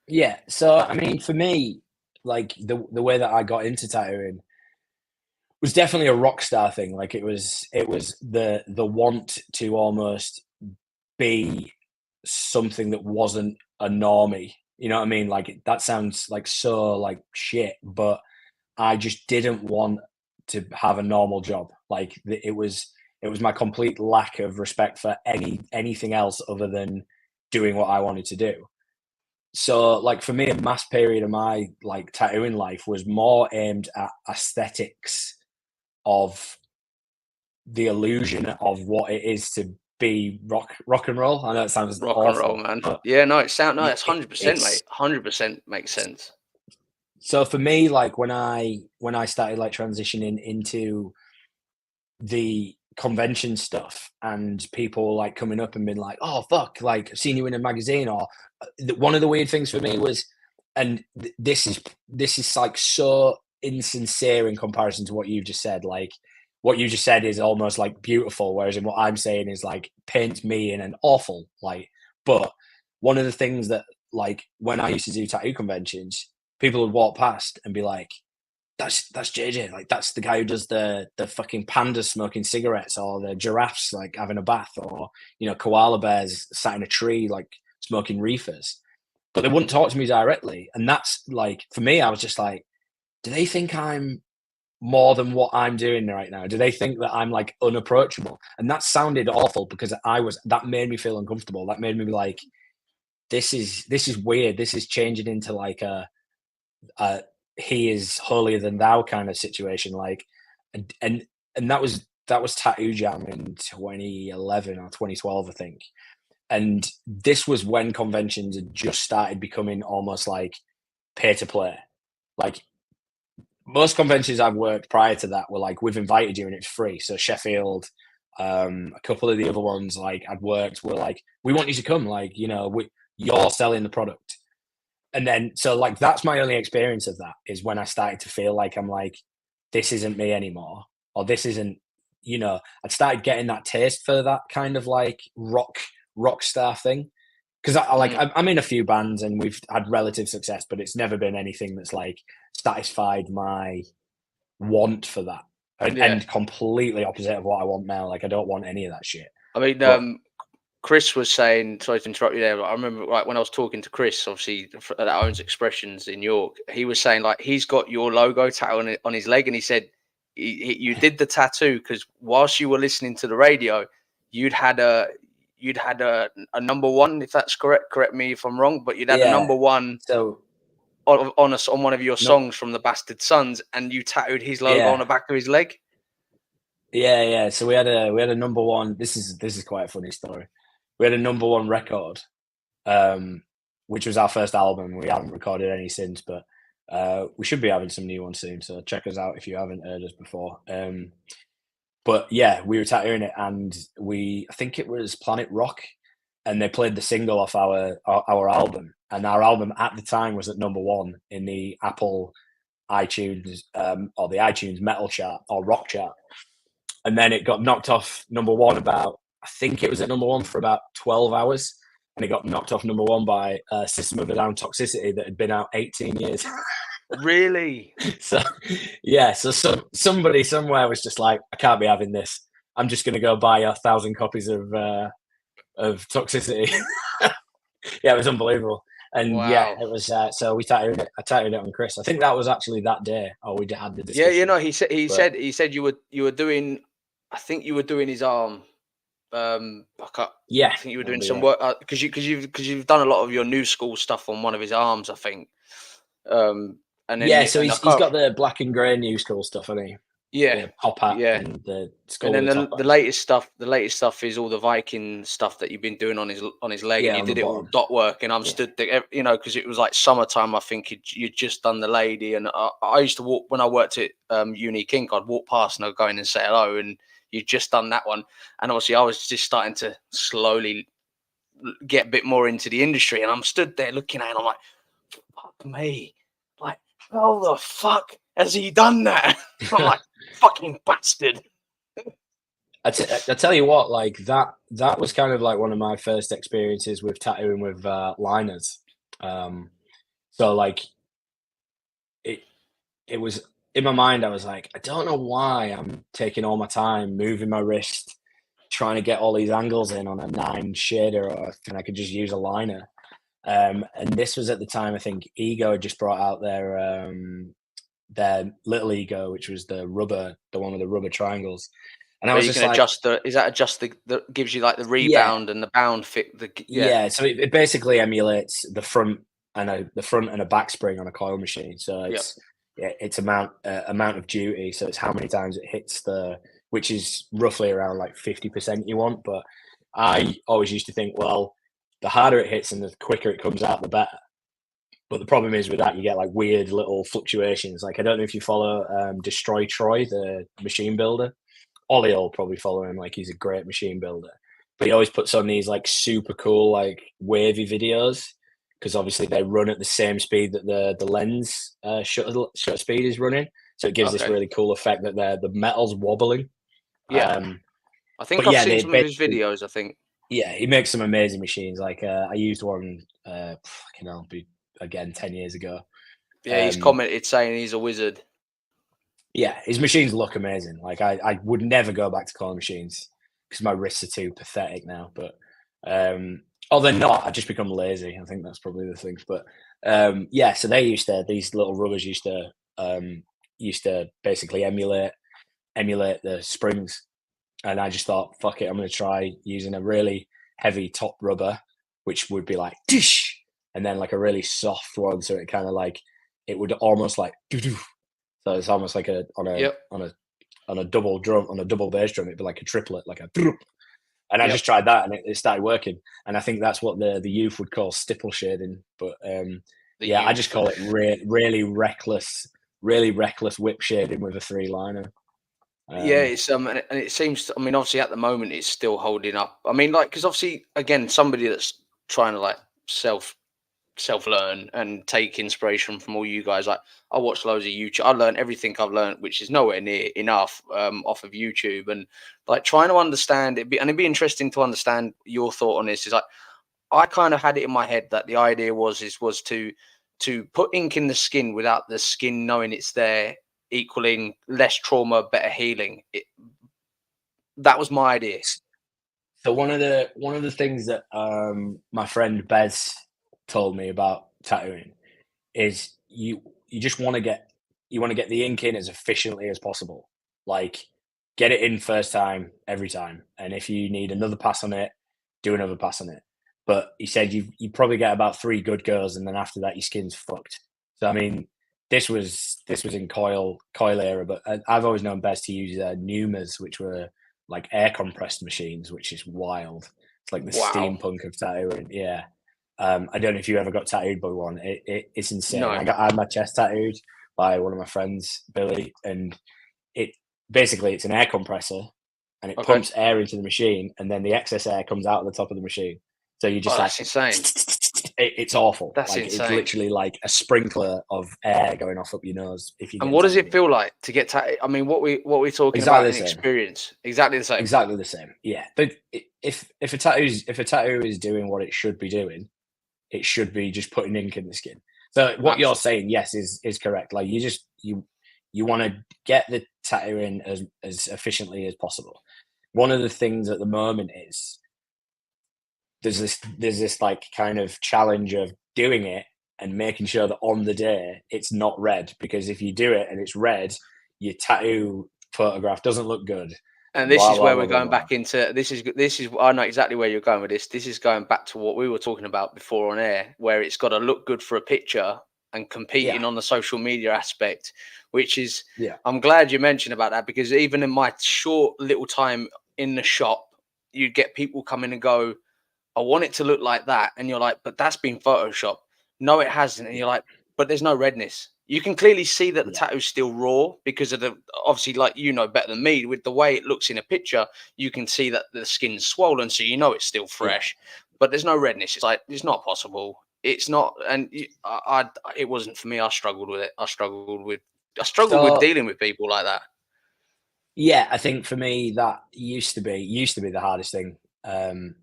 Yeah. So I mean, for me, like the way that I got into tattooing was definitely a rock star thing. Like it was the want to almost be something that wasn't a normie. You know what I mean? Like that sounds like so like shit, but I just didn't want to have a normal job. Like it was my complete lack of respect for anything else other than doing what I wanted to do. So like for me, a mass period of my like tattooing life was more aimed at aesthetics of the illusion of what it is to be rock and roll. I know it sounds rock awful, and roll, man. Yeah, no, it's 100%, mate. 100% makes sense. So for me, like when I started like transitioning into the convention stuff and people like coming up and being like, oh fuck, like I've seen you in a magazine, or one of the weird things for me was, and this is like so insincere in comparison to what you've just said. Like what you just said is almost like beautiful, whereas in what I'm saying is like paints me in an awful light. But one of the things that like when I used to do tattoo conventions, people would walk past and be like, that's JJ, like that's the guy who does the fucking pandas smoking cigarettes, or the giraffes like having a bath, or koala bears sat in a tree like smoking reefers. But they wouldn't talk to me directly, and that's like for me, I was just like, do they think I'm more than what I'm doing right now? Do they think that I'm like unapproachable? And that sounded awful because that made me feel uncomfortable. That made me be like, this is weird. This is changing into like a he is holier than thou kind of situation. Like, and that was Tattoo Jam in 2011 or 2012, I think. And this was when conventions had just started becoming almost like pay to play. Like most conventions I've worked prior to that were like, we've invited you and it's free. So Sheffield, a couple of the other ones like I'd worked were like, we want you to come. Like, you're selling the product. And then, so like, that's my only experience of that is when I started to feel like I'm like, this isn't me anymore, or this isn't, I'd started getting that taste for that kind of like rock star thing. Cause I'm in a few bands and we've had relative success, but it's never been anything that's like satisfied my want for that. And completely opposite of what I want now. Like, I don't want any of that shit. I mean, Chris was saying, sorry to interrupt you there, but I remember like when I was talking to Chris, obviously that owns Expressions in York, he was saying like he's got your logo tattooed on his leg, and he said you did the tattoo because whilst you were listening to the radio, you'd had a number one, if that's correct. Correct me if I'm wrong, but you'd had a number one. So on one of your songs from the Bastard Sons, and you tattooed his logo on the back of his leg. Yeah. So we had a number one. This is quite a funny story. We had a number one record, which was our first album. We haven't recorded any since, but we should be having some new ones soon. So check us out if you haven't heard us before. But yeah, we were tattooing it, and I think it was Planet Rock, and they played the single off our album, and our album at the time was at number one in the Apple iTunes or the iTunes metal chart or rock chart. And then it got knocked off number one I think it was at number one for about 12 hours. And it got knocked off number one by System of a Down, Toxicity, that had been out 18 years. Really? So, yeah. So somebody somewhere was just like, I can't be having this. I'm just going to go buy 1,000 copies of Toxicity. Yeah, it was unbelievable. And wow. Yeah, it was. So we tattooed it. I tattooed it on Chris. I think that was actually that day. Oh, we had the discussion. Yeah, he said you were doing. I think you were doing his arm. I think you were doing some work because you've done a lot of your new school stuff on one of his arms, I think. And then so he's got the black and grey new school stuff, hasn't he? Yeah, pop hat and the skull. And then the latest stuff is all the Viking stuff that you've been doing on his leg, and you did it all dot work. And I'm stood there, because it was like summertime. I think you'd just done the lady, and I used to walk when I worked at Unique Ink. I'd walk past and I'd go in and say hello, and you'd just done that one. And obviously, I was just starting to slowly get a bit more into the industry. And I'm stood there looking at it, I'm like, fuck me. Like, how the fuck has he done that? I'm like, fucking bastard. I tell you what, like that was kind of like one of my first experiences with tattooing with liners. So like it was in my mind, I was like, I don't know why I'm taking all my time moving my wrist, trying to get all these angles in on a 9 shader, or can I could just use a liner. And this was at the time, I think Ego had just brought out their little Ego, which was the one with the rubber triangles. And I was just like, adjust the gives you like the rebound and the bound fit. So it basically emulates the front and a back spring on a coil machine. So it's amount of duty. So it's how many times it hits which is roughly around like 50% you want. But I always used to think, well, the harder it hits and the quicker it comes out, the better. But the problem is with that, you get like weird little fluctuations. Like, I don't know if you follow Destroy Troy, the machine builder. Ollie will probably follow him, like he's a great machine builder. But he always puts on these like super cool, like wavy videos, because obviously they run at the same speed that the lens shutter speed is running. So it gives this really cool effect that the metal's wobbling. Yeah. I think I've seen some of his videos, I think. Yeah, he makes some amazing machines. Like I used one, again 10 years ago. Yeah, he's commented saying he's a wizard. Yeah, his machines look amazing. Like I would never go back to coil machines because my wrists are too pathetic now. But they're not. I just become lazy. I think that's probably the thing. But so these little rubbers used to basically emulate the springs. And I just thought, fuck it, I'm going to try using a really heavy top rubber, which would be like dish, and then like a really soft one, so it kind of like it would almost like doo-doo. So it's almost like on a double drum, on a double bass drum, it'd be like a triplet, like a droop. And I just tried that, and it started working. And I think that's what the youth would call stipple shading. But I just call it really reckless whip shading with a 3-liner. It's and it seems. I mean, obviously at the moment it's still holding up. I mean, like because obviously again, somebody that's trying to like self-learn and take inspiration from all you guys. Like I watched loads of YouTube. I learned everything I've learned, which is nowhere near enough off of YouTube. And like trying to understand it, and it'd be interesting to understand your thought on this. Is like I kind of had it in my head that the idea was to put ink in the skin without the skin knowing it's there, equaling less trauma, better healing. That was my idea. So one of the things that my friend Bez told me about tattooing is you just want to get the ink in as efficiently as possible. Like get it in first time every time, and if you need another pass on it, do another pass on it. But he said you probably get about 3 good goes, and then after that your skin's fucked. So I mean, this was in coil era, but I've always known best to use Numas, which were like air compressed machines, which is wild. It's like the steampunk of tattooing. Yeah. I don't know if you ever got tattooed by one. It's insane. No. I had my chest tattooed by one of my friends, Billy, and it's an air compressor, and it pumps air into the machine, and then the excess air comes out of the top of the machine. So you just that's insane. It's awful. That's insane. It's literally like a sprinkler of air going off up your nose. And what does it feel like to get tattooed? I mean, what we're talking about in experience? Exactly the same. Exactly the same. Yeah. But if a tattoo is doing what it should be doing, it should be just putting ink in the skin. So what you're saying, yes, is correct. Like you want to get the tattoo in as efficiently as possible. One of the things at the moment is there's this like kind of challenge of doing it and making sure that on the day it's not red, because if you do it and it's red, your tattoo photograph doesn't look good. And this is where we're going back into this is I know exactly where you're going with this. This is going back to what we were talking about before on air, where it's got to look good for a picture and competing on the social media aspect, which is I'm glad you mentioned about that, because even in my short little time in the shop, you'd get people come in and go, I want it to look like that. And you're like, but that's been photoshopped. No, it hasn't. And you're like, but there's no redness. You can clearly see that the tattoo's still raw because of obviously, like, you know better than me, with the way it looks in a picture, you can see that the skin's swollen. So you know it's still fresh. but there's no redness. It's like, it's not possible. It's not, and it wasn't for me. I struggled with it. I struggled with dealing with people like that. Yeah, I think for me that used to be the hardest thing. And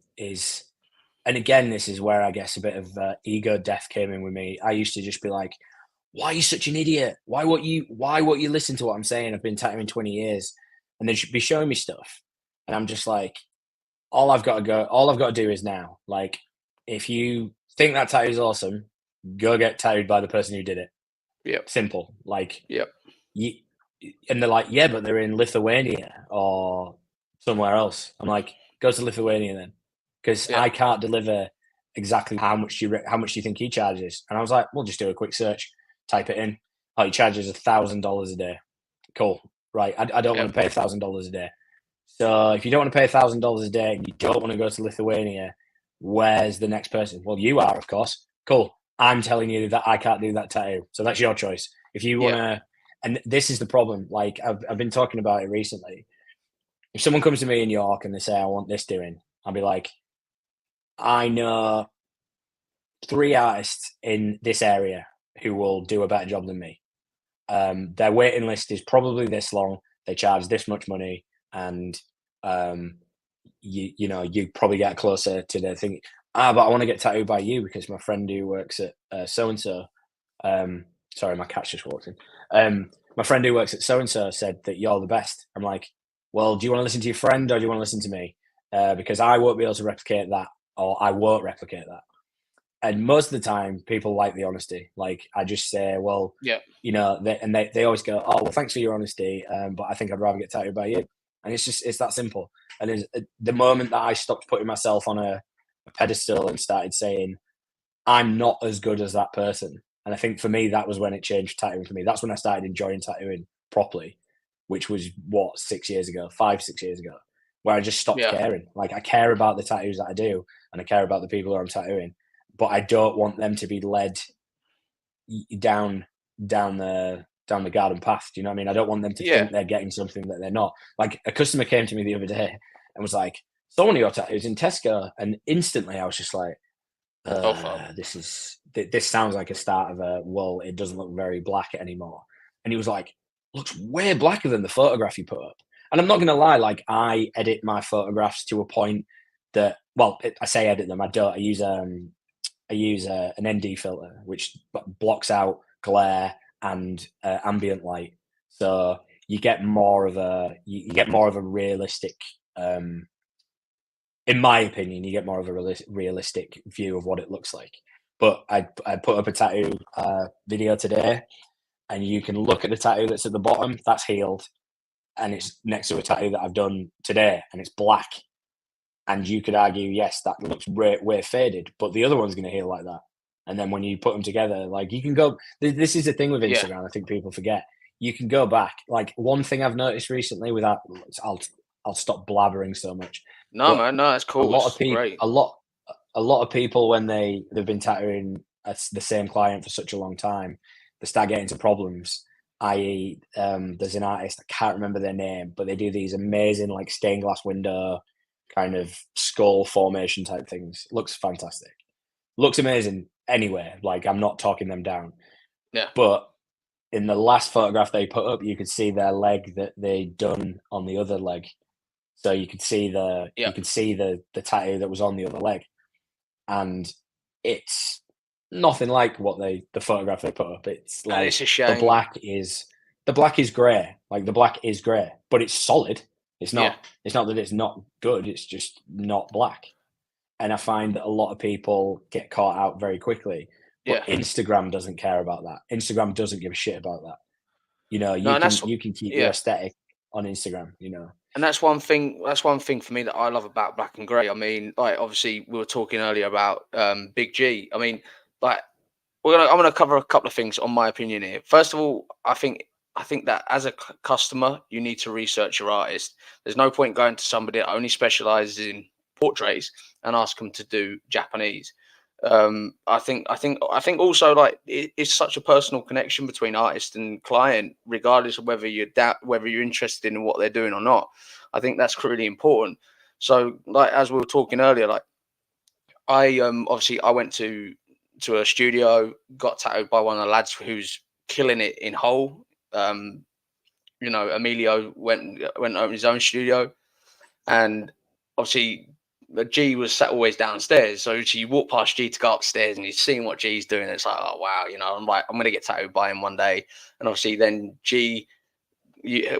again, this is where I guess a bit of ego death came in with me. I used to just be like, "Why are you such an idiot? Why won't you listen to what I'm saying? I've been tattooing 20 years," and they should be showing me stuff, and I'm just like, all I've got to do is now. Like, if you think that tattoo is awesome, go get tattooed by the person who did it. Yep. Simple. Like, yep. And they're like, yeah, but they're in Lithuania or somewhere else. I'm like, go to Lithuania then, because I can't deliver exactly how much do you think he charges? And I was like, we'll just do a quick search, type it in. Oh, he charges $1,000 a day. Cool, right? I don't want to pay $1,000 a day. So if you don't want to pay $1,000 a day and you don't want to go to Lithuania, where's the next person? Well, you are, of course. Cool. I'm telling you that I can't do that tattoo, so that's your choice. If you want to. And this is the problem. Like, I've been talking about it recently. If someone comes to me in York and they say, I want this doing, I'll be like, I know 3 artists in this area who will do a better job than me. Their waiting list is probably this long. They charge this much money, and you probably get closer to their thing. But I want to get tattooed by you because my friend who works at so and so. Sorry, my cat's just walked in. My friend who works at so and so said that you're the best. I'm like, well, do you want to listen to your friend or do you want to listen to me? Because I won't be able to replicate that, or I won't replicate that. And most of the time, people like the honesty. Like, I just say, well, they always go, oh, well, thanks for your honesty, but I think I'd rather get tattooed by you. And it's that simple. And the moment that I stopped putting myself on a pedestal and started saying, I'm not as good as that person. And I think for me, that was when it changed tattooing for me. That's when I started enjoying tattooing properly, which was 5-6 years ago, where I just stopped caring. Like, I care about the tattoos that I do, and I care about the people who I'm tattooing, but I don't want them to be led down the garden path. Do you know what I mean? I don't want them to think they're getting something that they're not. Like, a customer came to me the other day and was like, "So one of your tattoos in Tesco," and instantly I was just like, this sounds like a start of it doesn't look very black anymore. And he was like, looks way blacker than the photograph you put up. And I'm not going to lie, like, I edit my photographs to a point that, I say edit them. I don't. I use an ND filter, which blocks out glare and ambient light. So you get more of a realistic, in my opinion, you get more of a realistic view of what it looks like. But I put up a tattoo video today, and you can look at the tattoo that's at the bottom. That's healed, and it's next to a tattoo that I've done today, and it's black. And you could argue, yes, that looks way faded, but the other one's going to heal like that. And then when you put them together, like, you can go. This is the thing with Instagram. I think people forget. You can go back. Like, one thing I've noticed recently, I'll stop blabbering so much. No, man, no, that's cool. A lot of people, a lot of people, when they've been tattooing the same client for such a long time, they start getting into problems. I.e., there's an artist, I can't remember their name, but they do these amazing, like, stained glass window kind of skull formation type things. Looks fantastic. Looks amazing anyway. Like, I'm not talking them down. Yeah. But in the last photograph they put up, you could see their leg that they'd done on the other leg. So you could see the tattoo that was on the other leg, and it's nothing like the photograph they put up. It's like, it's a shame. the black is grey. Like, the black is grey, but it's solid. It's not. Yeah. It's not that it's not good. It's just not black. And I find that a lot of people get caught out very quickly. But Instagram doesn't care about that. Instagram doesn't give a shit about that. You know, you can keep your aesthetic on Instagram. You know. And that's one thing. That's one thing for me that I love about Black and Grey. I mean, like, obviously we were talking earlier about Big G. I mean, like, I'm gonna cover a couple of things on my opinion here. First of all, I think that as a customer, you need to research your artist. There's no point going to somebody that only specializes in portraits and ask them to do Japanese. I think also, like, it's such a personal connection between artist and client, regardless of whether you're interested in what they're doing or not. I think that's really important. So, like, as we were talking earlier, like, I obviously I went to a studio, got tattooed by one of the lads who's killing it in Hull. You know, Emilio went and opened his own studio, and obviously G was sat always downstairs. So you walk past G to go upstairs, and you're seeing what G's doing. And it's like, oh wow, you know, I'm like, I'm gonna get tattooed by him one day. And obviously then G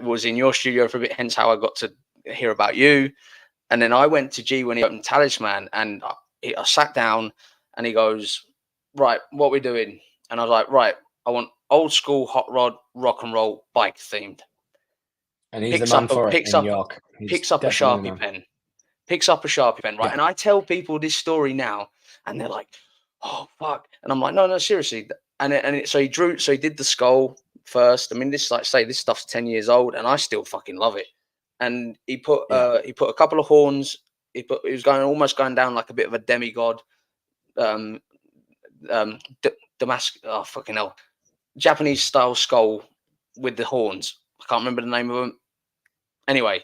was in your studio for a bit, hence how I got to hear about you. And then I went to G when he opened Talisman, and I sat down, and he goes, right, what are we doing? And I was like, right, I want old school hot rod rock and roll bike themed. And he's the man for it in York. Picks up a Sharpie pen. Picks up a Sharpie pen, right? Yeah. And I tell people this story now, and they're like, oh fuck. And I'm like, no, seriously. So he did the skull first. I mean, this, like say, this stuff's 10 years old, and I still fucking love it. And he put a couple of horns. He was almost going down like a bit of a demigod. Damascus, oh fucking hell, Japanese style skull with the horns. I can't remember the name of them. Anyway,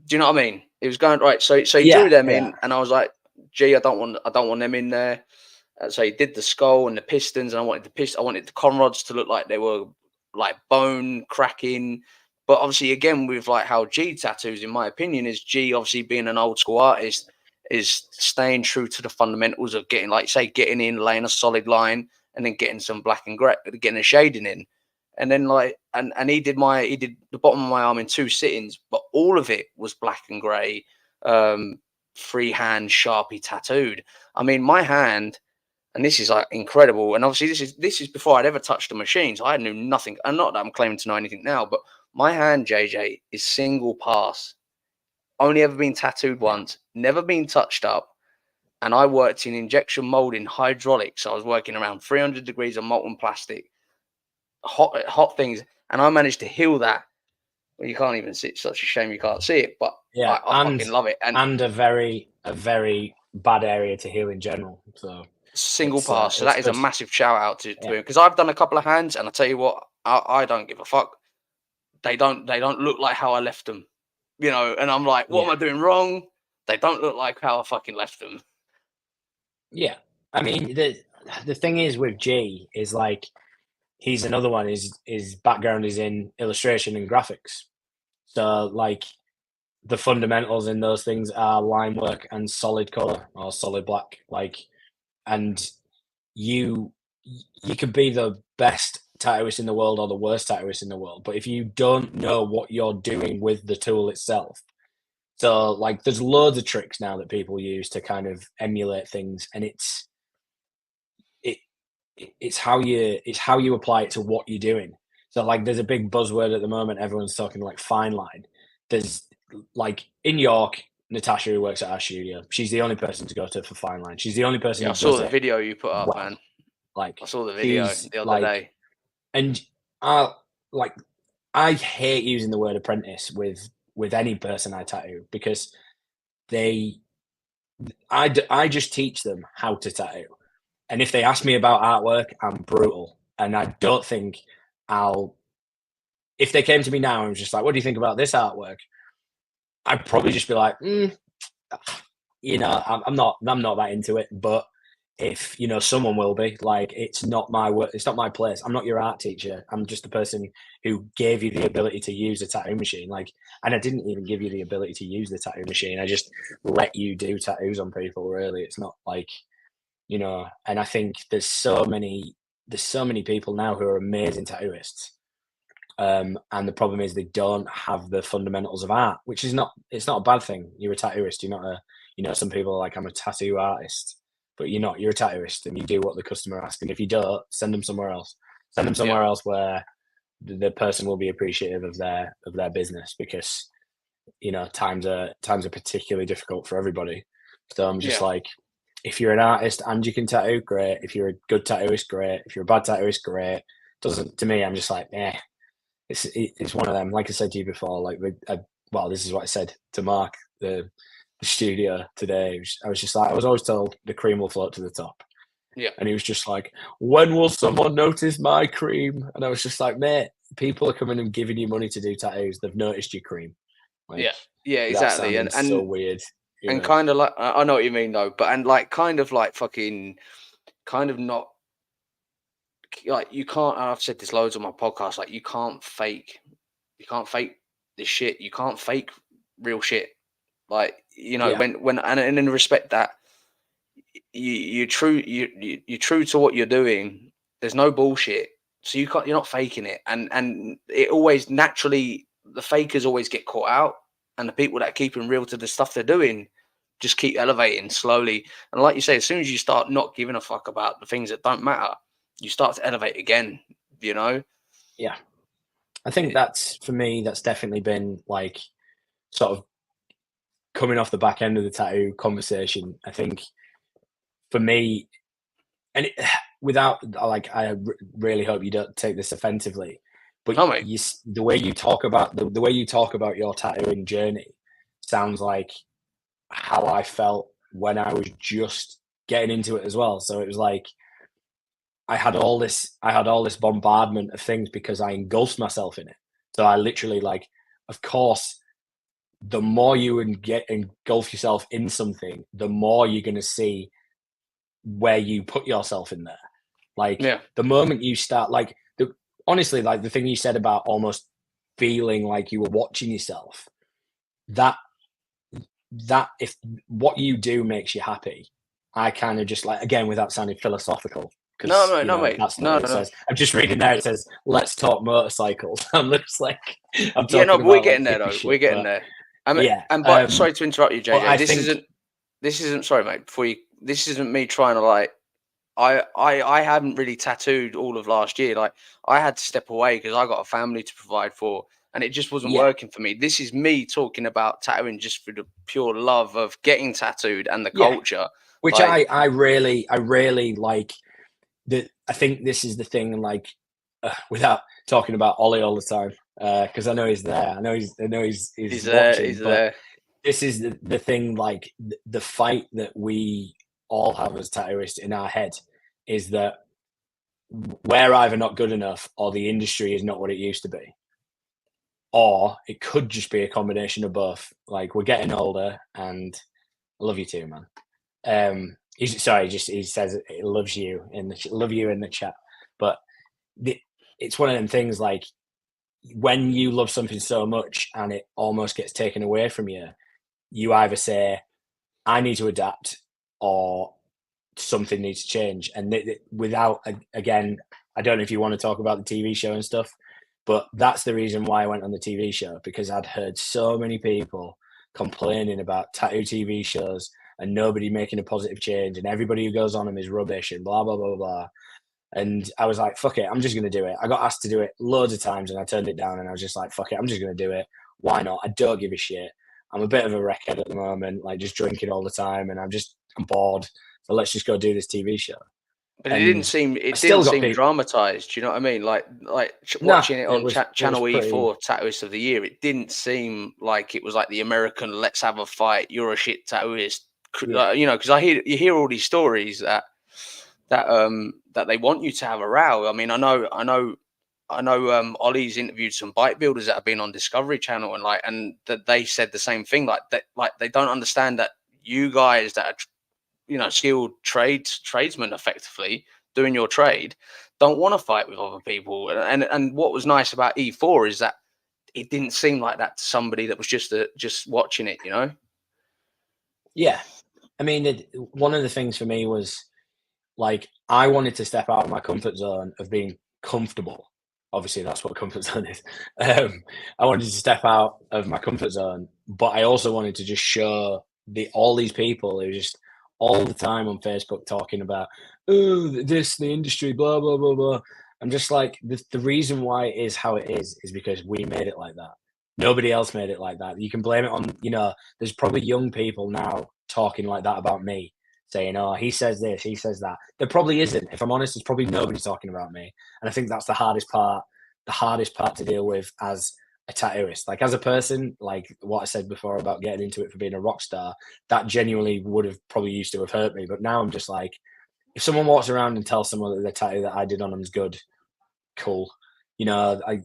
do you know what I mean? It was going right. So he drew them in, and I was like, gee, I don't want them in there. So he did the skull and the pistons, and I wanted the conrods to look like they were like bone cracking. But obviously, again, with like how G tattoos, in my opinion, is G obviously being an old school artist, is staying true to the fundamentals of getting, like say, getting in, laying a solid line, and then getting some black and gray, getting a shading in. And then like, and he did the bottom of my arm in 2 sittings, but all of it was black and grey, freehand Sharpie tattooed. I mean, my hand, and this is like incredible. And obviously this is before I'd ever touched a machine. So I knew nothing. And not that I'm claiming to know anything now, but my hand, JJ, is single pass. Only ever been tattooed once, never been touched up. And I worked in injection molding hydraulics. So I was working around 300 degrees of molten plastic. Hot things, and I managed to heal that. Well, you can't even see it. It's such a shame you can't see it, but yeah, I fucking love it. And a very bad area to heal in general. So single pass. So that is a massive shout out to him, because I've done a couple of hands, and I tell you what, I don't give a fuck. They don't look like how I left them, you know. And I'm like, what am I doing wrong? They don't look like how I fucking left them. Yeah, I mean the thing is with G is like, he's another one. His background is in illustration and graphics. So like the fundamentals in those things are line work and solid color or solid black. Like, and you could be the best tattooist in the world or the worst tattooist in the world, but if you don't know what you're doing with the tool itself, so like there's loads of tricks now that people use to kind of emulate things, and it's how you apply it to what you're doing. So like there's a big buzzword at the moment, everyone's talking like fine line. There's like in York, Natasha, who works at our studio, she's the only person to go to for fine line. She's the only person who I saw the video you put up, man. Like I saw the video the other day. And I hate using the word apprentice with any person I tattoo, because I just teach them how to tattoo. And if they ask me about artwork, I'm brutal. And I don't think if they came to me now and was just like, what do you think about this artwork? I'd probably just be like, you know, I'm not that into it. But if, you know, someone will be, like, it's not my work, it's not my place. I'm not your art teacher. I'm just the person who gave you the ability to use a tattoo machine. Like, and I didn't even give you the ability to use the tattoo machine. I just let you do tattoos on people, really. It's not like, you know, and I think there's so many people now who are amazing tattooists. And the problem is they don't have the fundamentals of art, which is it's not a bad thing. You're a tattooist. You're not you know, some people are like, I'm a tattoo artist, but you're not. You're a tattooist, and you do what the customer asks. And if you don't, send them somewhere else. Send them somewhere else where the person will be appreciative of their business, because, you know, times are particularly difficult for everybody. So I'm just like, if you're an artist and you can tattoo, great. If you're a good tattooist, great. If you're a bad tattooist, great. To me, I'm just like, it's one of them. Like I said to you before, like, well, this is what I said to Mark, the studio today. I was just like, I was always told the cream will float to the top. Yeah. And he was just like, when will someone notice my cream? And I was just like, mate, people are coming and giving you money to do tattoos. They've noticed your cream. Like, yeah, exactly. And so weird. And kind of like, I know what you mean though, but and like kind of like fucking, kind of not like you can't. I've said this loads on my podcast. Like you can't fake this shit. You can't fake real shit. Like when and in respect that you're true to what you're doing. There's no bullshit. So you're not faking it, and it always naturally the fakers always get caught out, and the people that are keeping real to the stuff they're doing just keep elevating slowly. And like you say, as soon as you start not giving a fuck about the things that don't matter, you start to elevate again. Yeah, I think that's for me. That's definitely been like sort of coming off the back end of the tattoo conversation. I think for me, and without like, I really hope you don't take this offensively, but the way you talk about the way you talk about your tattooing journey sounds like how I felt when I was just getting into it as well. So it was like I had all this bombardment of things because I engulfed myself in it. So I literally, like, of course, the more you engulf yourself in something, the more you're going to see where you put yourself in there. Like the moment you start, like, honestly, like the thing you said about almost feeling like you were watching yourself, that if what you do makes you happy, I kind of just, like, again, without sounding philosophical, no, mate. That's not what it says. I'm just reading there. It says, "Let's talk motorcycles." I'm just like, I'm talking about, we're getting there though. We're getting there. But sorry to interrupt you, JJ. This isn't. Sorry, mate. This isn't me trying to, like. I haven't really tattooed all of last year. Like, I had to step away because I got a family to provide for, and it just wasn't working for me. This is me talking about tattooing just for the pure love of getting tattooed and the culture, which I really like. I think this is the thing, like, without talking about Ollie all the time, because I know he's there. I know he's watching. He's there. This is the thing, like the fight that we all have as tattooists in our head is that we're either not good enough or the industry is not what it used to be. Or it could just be a combination of both. Like, we're getting older, and I love you too, man. He says he loves you in the chat. But it's one of them things, like, when you love something so much and it almost gets taken away from you, you either say, I need to adapt, or something needs to change. And without, again, I don't know if you want to talk about the TV show and stuff, but that's the reason why I went on the TV show, because I'd heard so many people complaining about tattoo TV shows and nobody making a positive change, and everybody who goes on them is rubbish and blah, blah, blah, blah. And I was like, fuck it, I'm just going to do it. I got asked to do it loads of times and I turned it down, and I was just like, fuck it, I'm just going to do it. Why not? I don't give a shit. I'm a bit of a wreckhead at the moment, like, just drinking all the time, and I'm bored. So let's just go do this TV show. But it didn't seem dramatized. Do you know what I mean? Like watching it on Channel E4, Tattooist of the Year, it didn't seem like it was like the American "let's have a fight, you're a shit tattooist." Because you hear all these stories that they want you to have a row. I mean, I know. Ollie's interviewed some bike builders that have been on Discovery Channel, and that they said the same thing. Like they don't understand that you guys that are skilled tradesmen, effectively doing your trade, don't want to fight with other people. And what was nice about E4 is that it didn't seem like that to somebody that was just watching it. Yeah, I mean, one of the things for me was, like, I wanted to step out of my comfort zone of being comfortable. Obviously, that's what comfort zone is. I wanted to step out of my comfort zone, but I also wanted to just show all these people who just all the time on Facebook talking about, the industry, blah, blah, blah, blah. I'm just like, the reason why it is how it is because we made it like that. Nobody else made it like that. You can blame it on, there's probably young people now talking like that about me, saying, oh, he says this, he says that. There probably isn't. If I'm honest, there's probably nobody talking about me. And I think that's the hardest part to deal with as a tattooist. Like, as a person, like what I said before about getting into it for being a rock star, that genuinely would have probably used to have hurt me. But now I'm just like, if someone walks around and tells someone that the tattoo that I did on them is good, cool. I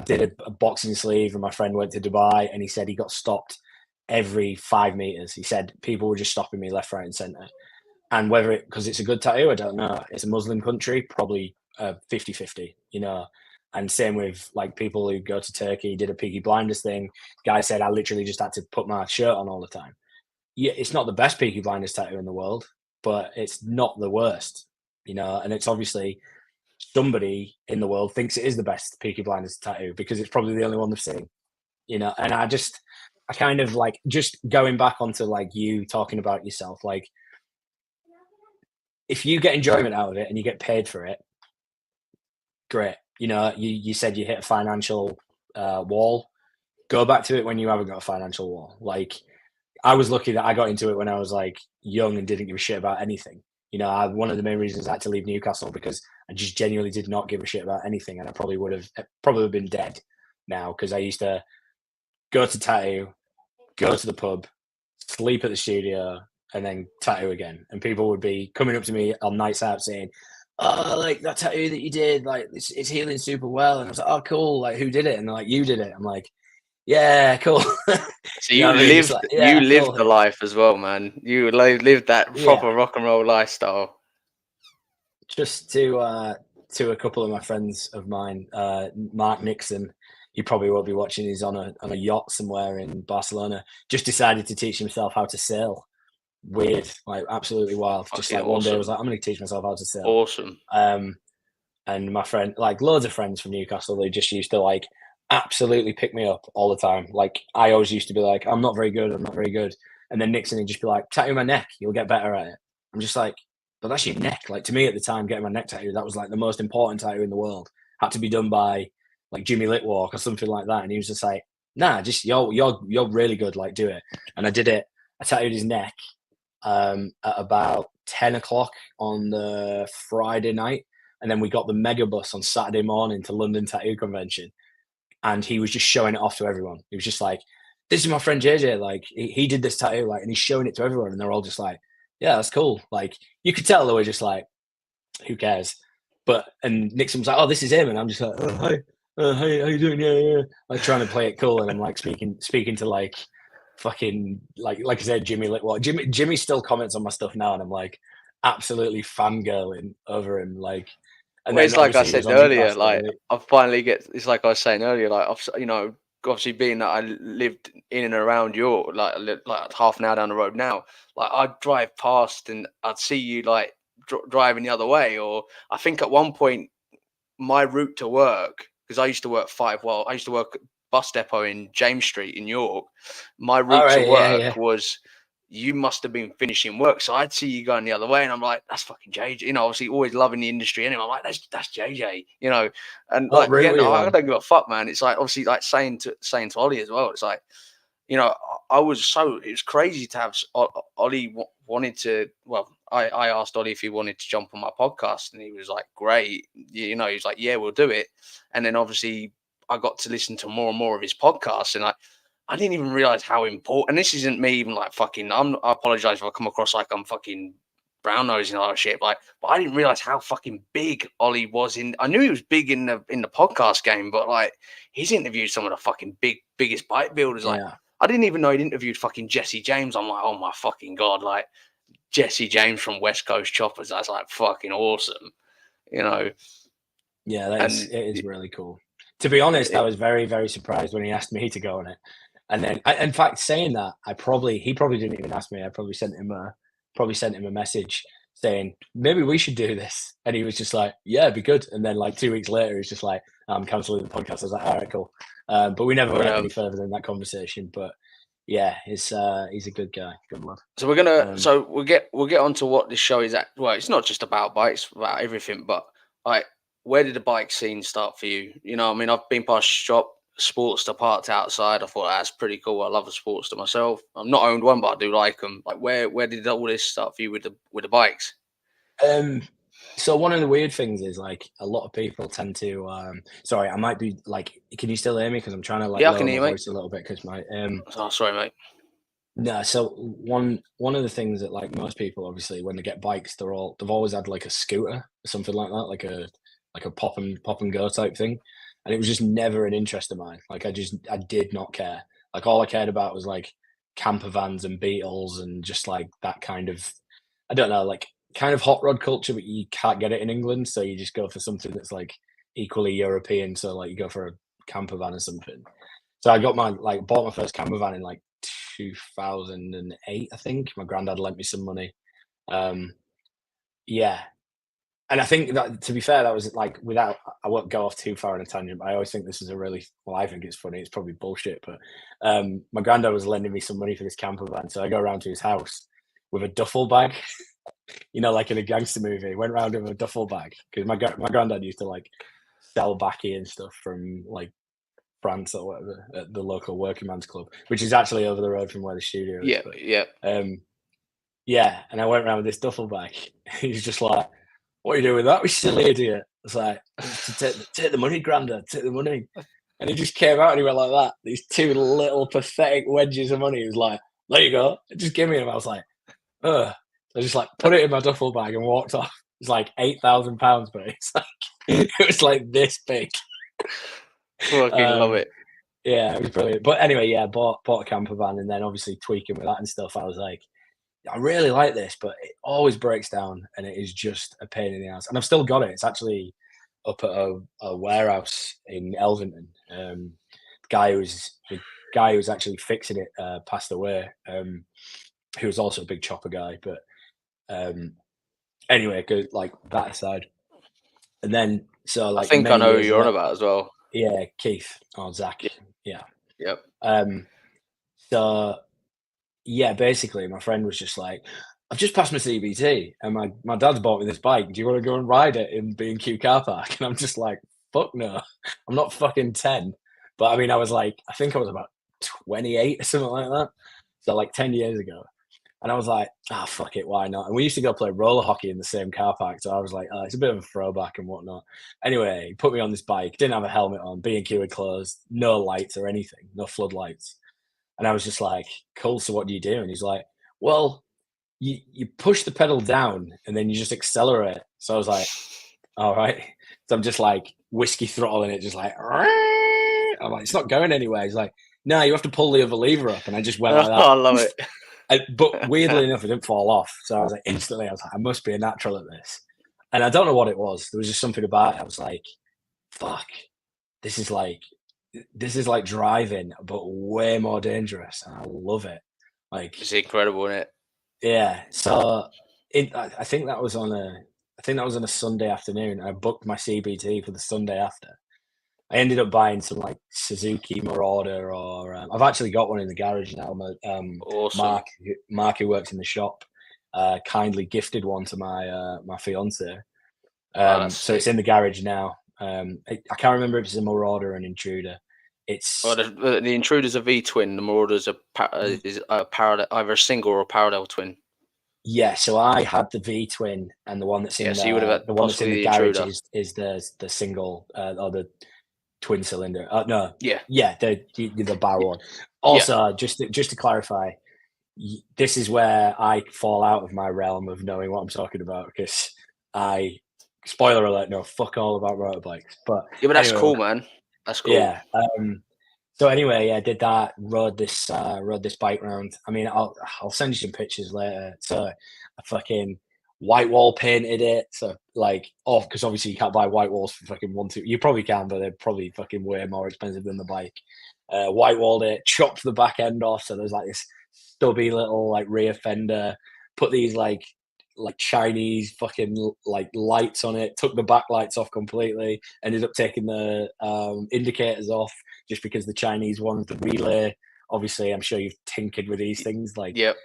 did a boxing sleeve, and my friend went to Dubai, and he said he got stopped every 5 meters. He said people were just stopping me left, right, and center. And whether it because it's a good tattoo, I don't know. It's a Muslim country, probably 50-50, you know. And same with like people who go to Turkey, did a Peaky Blinders thing. Guy said I literally just had to put my shirt on all the time. Yeah, it's not the best Peaky Blinders tattoo in the world, but it's not the worst, you know. And it's obviously somebody in the world thinks it is the best Peaky Blinders tattoo because it's probably the only one they've seen, you know. And I kind of like just going back onto like you talking about yourself, like if you get enjoyment out of it and you get paid for it, great. You know, you said you hit a financial wall. Go back to it when you haven't got a financial wall. Like I was lucky that I got into it when I was like young and didn't give a shit about anything. You know, one of the main reasons I had to leave Newcastle because I just genuinely did not give a shit about anything, and I probably would have been dead now because I used to go to tattoo, go to the pub, sleep at the studio, and then tattoo again. And people would be coming up to me on nights out saying, "Oh, like that tattoo that you did, like it's healing super well." And I was like, "Oh, cool! Like who did it?" And they're like, "You did it." I'm like, "Yeah, cool." So you lived the life as well, man. You lived that proper rock and roll lifestyle. Just to a couple of my friends of mine, Mark Nixon, he probably won't be watching. He's on a yacht somewhere in Barcelona. Just decided to teach himself how to sail. Weird, like absolutely wild. Just like one day I was like, I'm going to teach myself how to sail. Awesome. And my friend, like loads of friends from Newcastle, they just used to like absolutely pick me up all the time. Like I always used to be like, I'm not very good. And then Nixon would just be like, tattoo my neck, you'll get better at it. I'm just like, but that's your neck. Like to me at the time, getting my neck tattooed, that was like the most important tattoo in the world. Had to be done by like Jimmy Litwalk or something like that. And he was just like, nah, just you're really good. Like do it. And I did it. I tattooed his neck at about 10 o'clock on the Friday night. And then we got the mega bus on Saturday morning to London Tattoo Convention. And he was just showing it off to everyone. He was just like, this is my friend JJ. Like he did this tattoo, like, and he's showing it to everyone. And they're all just like, yeah, that's cool. Like you could tell they were just like, who cares? And Nixon was like, oh, this is him. And I'm just like, oh, hi. Hey, how you doing? Yeah. Like trying to play it cool. And I'm like speaking to like fucking, like I said, Jimmy Litwalk. Jimmy still comments on my stuff now. And I'm like absolutely fangirling over him. Like, and it's like I said earlier, like I finally get, it's like I was saying earlier, like I've, you know, obviously being that I lived in and around York, like half an hour down the road now, like I'd drive past and I'd see you like driving the other way. Or I think at one point my route to work, because I used to work I used to work at bus depot in James Street in York. My route to work was, you must have been finishing work. So I'd see you going the other way and I'm like, that's fucking JJ. You know, obviously always loving the industry anyway. I'm like, that's JJ, you know. And like, really, I don't give a fuck, man. It's like, obviously like saying to Ollie as well. It's like, you know, it was crazy to have Ollie wanted to, well, I asked Ollie if he wanted to jump on my podcast and he was like, great. You know, he was like, yeah, we'll do it. And then obviously I got to listen to more and more of his podcasts, and I didn't even realize how important, and this isn't me even like fucking, I apologize if I come across like I'm fucking brown nosing and all that shit, but I didn't realize how fucking big Ollie was I knew he was big in the podcast game, but like he's interviewed some of the fucking biggest bike builders. Like I didn't even know he'd interviewed fucking Jesse James. I'm like, oh my fucking God, like Jesse James from West Coast Choppers. That's like fucking awesome, you know? Yeah, it is really cool. To be honest, I was very, very surprised when he asked me to go on it. And then, in fact, saying that, he probably didn't even ask me. I probably sent him a message saying maybe we should do this, and he was just like, "Yeah, it'd be good." And then, like 2 weeks later, he's just like, "I'm cancelling the podcast." I was like, "All right, cool." But we never went any further than that conversation. But yeah, he's a good guy, good lad. So we're gonna, so we'll get onto what this show is at. Well, it's not just about bikes, it's about everything. But like, where did the bike scene start for you? You know, I mean, I've been past shop. Sportster parked outside. I thought that's pretty cool. I love a Sportster myself. I'm not owned one, but I do like them. Like, where did all this start for you with the bikes? So one of the weird things is like a lot of people tend to. Sorry, I might be like. Can you still hear me? Because I'm trying to like lower my voice a little bit because my. Oh, sorry, mate. No, so one of the things that like most people obviously when they get bikes, they've always had like a scooter or something like that, like a pop and go type thing. And it was just never an interest of mine. Like I did not care. Like all I cared about was like camper vans and Beetles and just like that kind of, I don't know, like kind of hot rod culture, but you can't get it in England, so you just go for something that's like equally European. So like you go for a camper van or something. So I got bought my first camper van in like 2008, I think. My granddad lent me some money. Yeah, and I think that, to be fair, that was like I won't go off too far on a tangent, but I always think this is I think it's funny. It's probably bullshit, but my granddad was lending me some money for this camper van, so I go around to his house with a duffel bag, like in a gangster movie. Went around with a duffel bag because my granddad used to like sell baccy and stuff from like France or whatever at the local working man's club, which is actually over the road from where the studio is. Yeah, and I went around with this duffel bag. He's just like, "What are you doing with that, you silly idiot?" It's like, take the money, Grandad, take the money. And he just came out and he went like that. These two little pathetic wedges of money. He was like, "There you go. Just give me them." I was like, ugh. I just like put it in my duffel bag and walked off. It's like £8,000, but it's like it was like this big. Fucking love it. Yeah, it was brilliant. But anyway, yeah, bought a camper van, and then obviously tweaking with that and stuff. I was like, I really like this, but it always breaks down, and it is just a pain in the ass. And I've still got it. It's actually up at a warehouse in Elvington. The guy who's actually fixing it passed away. Who was also a big chopper guy, but anyway, good, like that aside. And then so like I think I know who you're on about as well. Yeah, Keith or Zach. Yeah. Yep. So yeah, basically my friend was just like, "I've just passed my CBT and my dad's bought me this bike. Do you want to go and ride it in B&Q car park?" And I'm just like, fuck no. I'm not fucking 10. But I mean, I think I was about 28 or something like that. So like 10 years ago. And I was like, fuck it, why not? And we used to go play roller hockey in the same car park. So I was like, it's a bit of a throwback and whatnot. Anyway, he put me on this bike, didn't have a helmet on, B&Q had closed, no lights or anything, no floodlights. And I was just like, cool, so what do you do? And he's like, well, you push the pedal down and then you just accelerate. So I was like, all right. So I'm just like whiskey throttling it, just like, I'm like, it's not going anywhere. He's like, no, you have to pull the other lever up. And I just went like that. I love it. But weirdly enough, it didn't fall off. So I was like, instantly, I was like, I must be a natural at this. And I don't know what it was. There was just something about it. I was like, fuck, this is like driving, but way more dangerous. And I love it. Like, it's incredible, isn't it? Yeah. So I think that was on a Sunday afternoon. I booked my CBT for the Sunday after. I ended up buying some like Suzuki Marauder, or I've actually got one in the garage now. Awesome. Mark, who works in the shop, kindly gifted one to my fiance. So it's in the garage now. I can't remember if it's a Marauder or an Intruder. The Intruder's a V-twin. The Marauder's is a parallel, either a single or a parallel twin. Yeah, so I had the V-twin, and the one that's in so you would have the one that's in the garage is the single or the twin cylinder. No, the barrel one. Also, just to clarify, this is where I fall out of my realm of knowing what I'm talking about, because spoiler alert, no, fuck all about motorbikes. But that's anyway, cool, man. That's cool. Yeah. So anyway, I did that. Rode this bike round. I mean, I'll send you some pictures later. So I fucking white wall painted it. So like, because obviously you can't buy white walls for fucking 1-2. You probably can, but they're probably fucking way more expensive than the bike. White walled it, chopped the back end off. So there's like this stubby little like rear fender. Put these like Chinese fucking like lights on it. Took the backlights off completely. Ended up taking the indicators off just because the Chinese ones, the relay. Obviously, I'm sure you've tinkered with these things. Like, yep,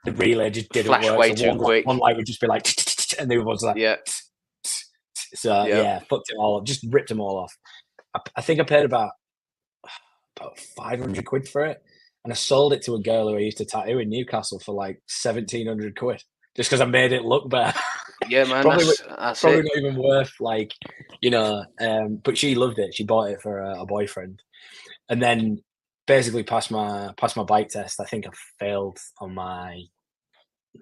the relay just didn't flash work. way too quick. One light would just be like, and the other one's like, So yeah, fucked it all up. Just ripped them all off. I think I paid about 500 quid for it, and I sold it to a girl who I used to tattoo in Newcastle for like 1,700 quid, just because I made it look better. Yeah, man, that's probably not even worth but she loved it. She bought it for a boyfriend, and then basically passed my bike test. I think I failed on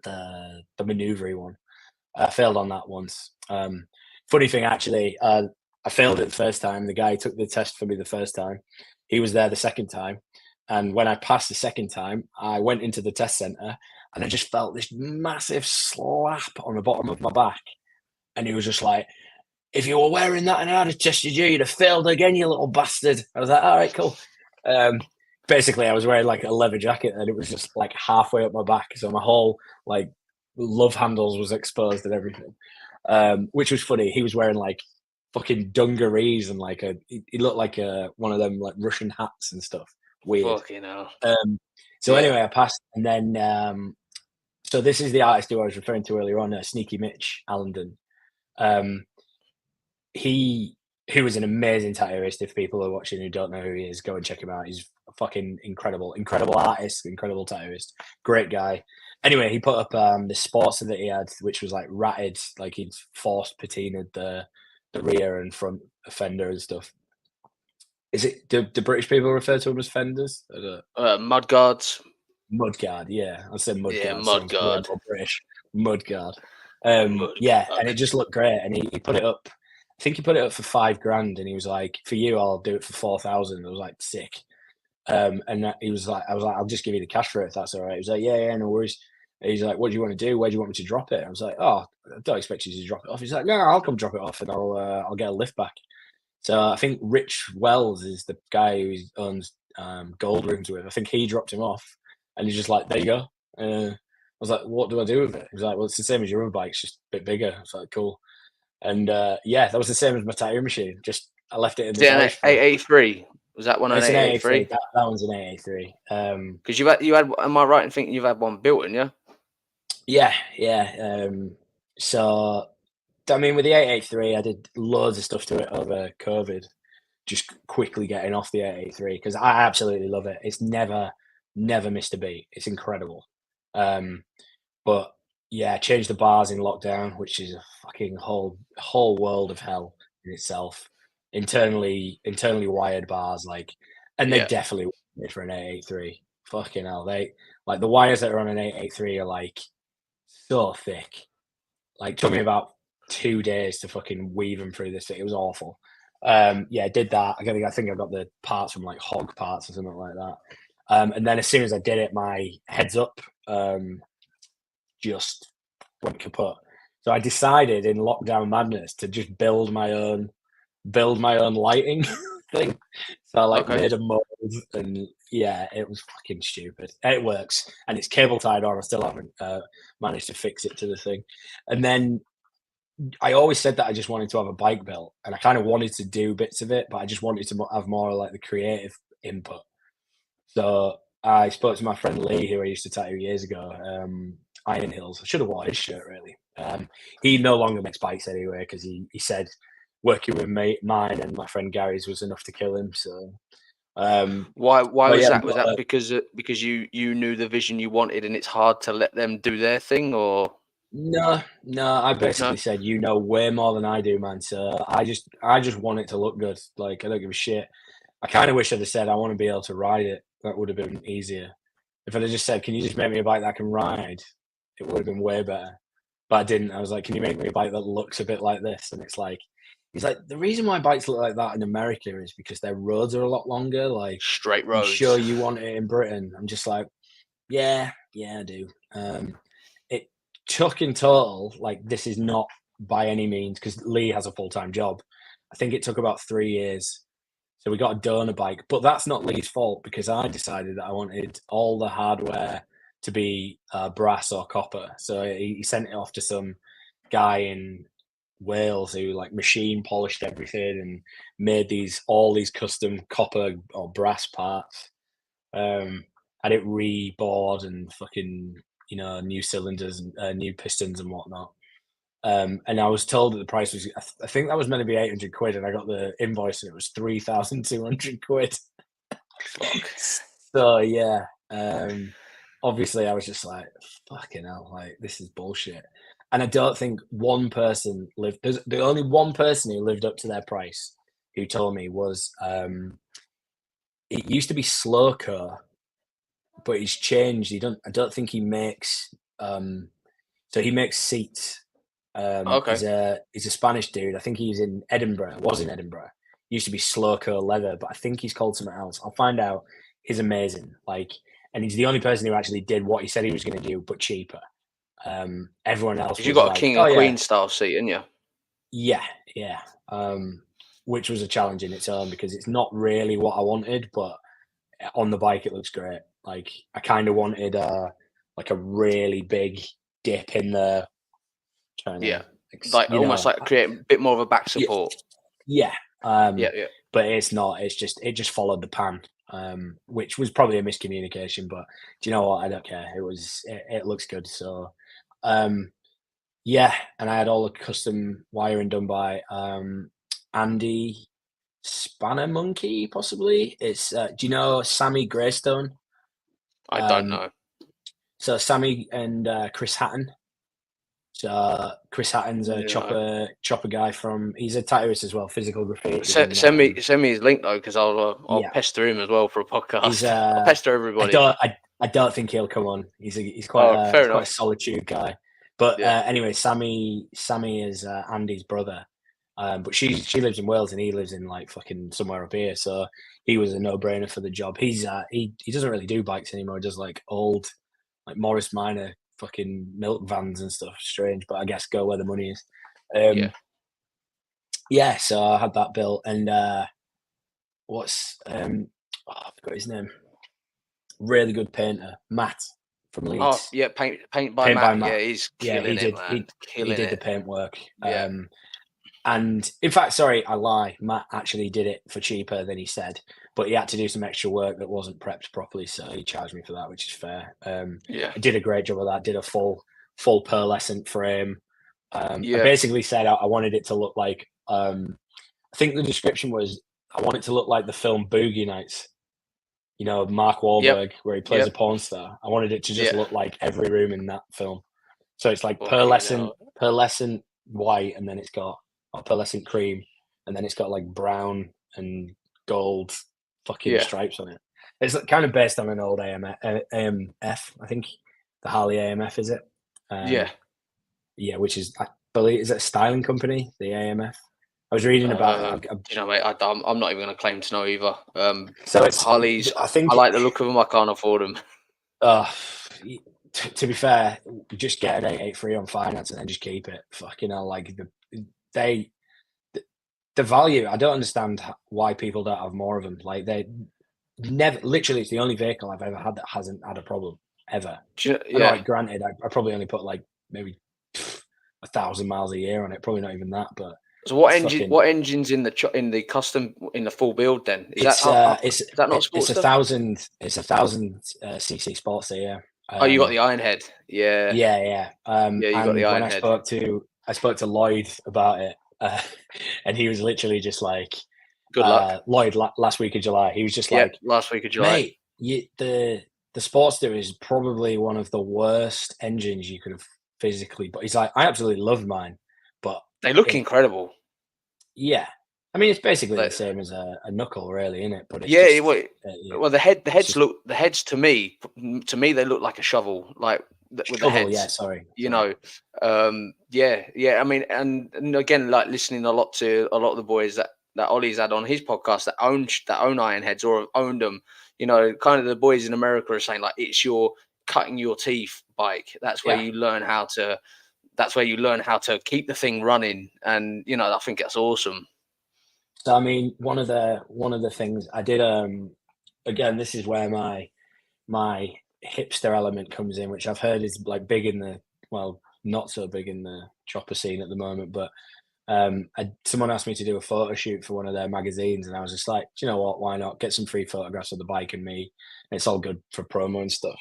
the maneuvery one. I failed on that once. Funny thing, actually, I failed it the first time. The guy took the test for me the first time. He was there the second time. And when I passed the second time, I went into the test centre and I just felt this massive slap on the bottom of my back. And he was just like, if you were wearing that and I'd have tested you, you'd have failed again, you little bastard. I was like, all right, cool. Basically, I was wearing like a leather jacket and it was just like halfway up my back. So my whole like love handles was exposed and everything, which was funny. He was wearing like fucking dungarees and like he looked like one of them like Russian hats and stuff. Weird. Fucking hell. So anyway, I passed, and then so this is the artist who I was referring to earlier on, Sneaky Mitch Allendon. He was an amazing tattooist. If people are watching who don't know who he is, go and check him out. He's a fucking incredible artist, incredible tattooist, great guy. Anyway, he put up the Sportster that he had, which was like ratted, like he'd forced patinaed the rear and front fender and stuff. Is it? Do British people refer to them as fenders? Mudguards. Mudguard, yeah. I said mudguard. Yeah, mudguard. British mudguard. Yeah, and it just looked great. And he put it up. I think he put it up for $5,000, and he was like, "For you, I'll do it for 4,000." I was like, "Sick." And he was like, "I was like, I'll just give you the cash for it if that's all right." He was like, "Yeah, no worries." And he's like, "What do you want to do? Where do you want me to drop it?" I was like, "Oh, I don't expect you to drop it off." He's like, "No, I'll come drop it off, and I'll get a lift back." So I think Rich Wells is the guy who owns Gold Rooms with. I think he dropped him off, and he's just like, "There you go." I was like, "What do I do with it?" He was like, "Well, it's the same as your other bike, it's just a bit bigger." I was like, "Cool." And yeah, that was the same as my tattoo machine. Just I left it in the house. 883. Was that one an 883? That one's an 883. Because you had. Am I right in thinking you've had one built in? Yeah. Yeah. So I mean, with the 883, I did loads of stuff to it over COVID. Just quickly getting off the 883 because I absolutely love it. It's never missed a beat. It's incredible. But yeah, changed the bars in lockdown, which is a fucking whole world of hell in itself. Internally wired bars, like, and they definitely made for an 883. Fucking hell, they like the wires that are on an 883 are like so thick. Like, took me about 2 days to fucking weave them through this thing. It was awful. Yeah, did that. I think I got the parts from like Hog Parts or something like that. And then as soon as I did it, my heads up just went kaput. So I decided in lockdown madness to just build my own lighting thing. So I like made a mold, and yeah, it was fucking stupid. It works, and it's cable tied on. I still haven't managed to fix it to the thing. And then I always said that I just wanted to have a bike built, and I kind of wanted to do bits of it, but I just wanted to have more like the creative input. So I spoke to my friend Lee, who I used to tattoo years ago, Iron Hills. I should have worn his shirt, really. He no longer makes bikes anyway, because he said working with mine and my friend Gary's was enough to kill him. So why was that? Was that because you knew the vision you wanted, and it's hard to let them do their thing, or? No. I basically said, you know way more than I do, man. So I just want it to look good. Like, I don't give a shit. I kind of wish I'd have said I want to be able to ride it. That would have been easier. If I'd have just said, can you just make me a bike that I can ride? It would have been way better. But I didn't. I was like, can you make me a bike that looks a bit like this? And it's like, he's like, the reason why bikes look like that in America is because their roads are a lot longer. Like, straight roads. I'm sure you want it in Britain. I'm just like, yeah, I do. It took in total, like, this is not by any means, because Lee has a full-time job. I think it took about 3 years. So we got a donor bike, but that's not Lee's fault, because I decided that I wanted all the hardware to be brass or copper. So he sent it off to some guy in Wales who like machine polished everything and made all these custom copper or brass parts. Had it rebored and fucking, new cylinders and new pistons and whatnot. And I was told that the price was, I think that was meant to be 800 quid, and I got the invoice and it was 3,200 quid. Fuck. So yeah, obviously I was just like, fucking hell, like, this is bullshit. And I don't think one person there's the only one person who lived up to their price who told me was, it used to be Slowco, but he's changed. I don't think he makes, so he makes seats. Okay. He's a Spanish dude. I think he's in Edinburgh. Was in Edinburgh. Used to be Slowco Leather, but I think he's called something else. I'll find out. he's amazing. Like, and he's the only person who actually did what he said he was going to do, but cheaper. Everyone else was you got like, a king and queen style seat, didn't you? Yeah. Which was a challenge in its own because it's not really what I wanted, but on the bike it looks great. Like, I kind of wanted like a really big dip in the almost like create a bit more of a back support. Yeah. Yeah. But it's not. It just followed the pan, which was probably a miscommunication. But do you know what? I don't care. It looks good. So, yeah. And I had all the custom wiring done by Andy Spanner Monkey, possibly. It's do you know Sammy Greystone? I don't know. So Sammy and Chris Hatton. So Chris Hatton's a chopper guy he's a tattooist as well, physical graffiti. Send me his link though, because I'll pester him as well for a podcast. I'll pester everybody. I don't think he'll come on. He's quite a solitude guy. But anyway, Sammy is Andy's brother. But she lives in Wales and he lives in like fucking somewhere up here. So he was a no-brainer for the job. He's he doesn't really do bikes anymore. He does like old, like Morris Minor fucking milk vans and stuff. Strange, but I guess go where the money is. So I had that built, and I forgot his name. Really good painter, Matt from Leeds. Oh yeah, paint by Matt. Yeah, he's killing it, man. He did the paint work. And in fact, sorry, I lie. Matt actually did it for cheaper than he said, but he had to do some extra work that wasn't prepped properly, so he charged me for that, which is fair. I did a great job of that. Did a full pearlescent frame. I basically said I wanted it to look like. I think the description was I want it to look like the film Boogie Nights. You know, Mark Wahlberg, where he plays a porn star. I wanted it to just look like every room in that film. So it's like pearlescent white, and then it's got pearlescent cream, and then it's got like brown and gold fucking stripes on it. It's kind of based on an old AMF, I think the Harley AMF, is it? Which is, I believe, is it a styling company, the AMF? I was reading about it. You know, mate, I'm not even going to claim to know either. So it's Harleys. I like the look of them. I can't afford them. To be fair, just get an 883 on finance and then just keep it. Fucking hell, like the value. I don't understand why people don't have more of them. Like, they never. Literally, it's the only vehicle I've ever had that hasn't had a problem ever. Like, granted, I probably only put like maybe 1,000 miles a year on it. Probably not even that, but. So what engine's in the custom in the full build then? Is that not sports? It's 1,000. It's 1,000 cc Sportster. Yeah. You got the Ironhead. Yeah. Yeah. You got the Ironhead. I spoke to Lloyd about it, and he was literally just like, "Good luck, Lloyd." Last week of July, he was just like, "Last week of July, mate, the Sportster is probably one of the worst engines you could have physically." But he's like, "I absolutely love mine, but they look incredible." Yeah, I mean, it's basically the same as a knuckle, really, isn't it? But well, the heads to me they look like a shovel, like with the heads. Yeah, sorry. You know, I mean, and again, like listening a lot to a lot of the boys that Ollie's had on his podcast that own Ironheads or have owned them. You know, kind of the boys in America are saying like it's your cutting your teeth bike. That's where you learn how to. That's where you learn how to keep the thing running, and you know, I think that's awesome. So, I mean, one of the things I did, again, this is where my hipster element comes in, which I've heard is like big in the, well, not so big in the chopper scene at the moment, but someone asked me to do a photo shoot for one of their magazines, and I was just like, do you know what, why not get some free photographs of the bike and me? And it's all good for promo and stuff.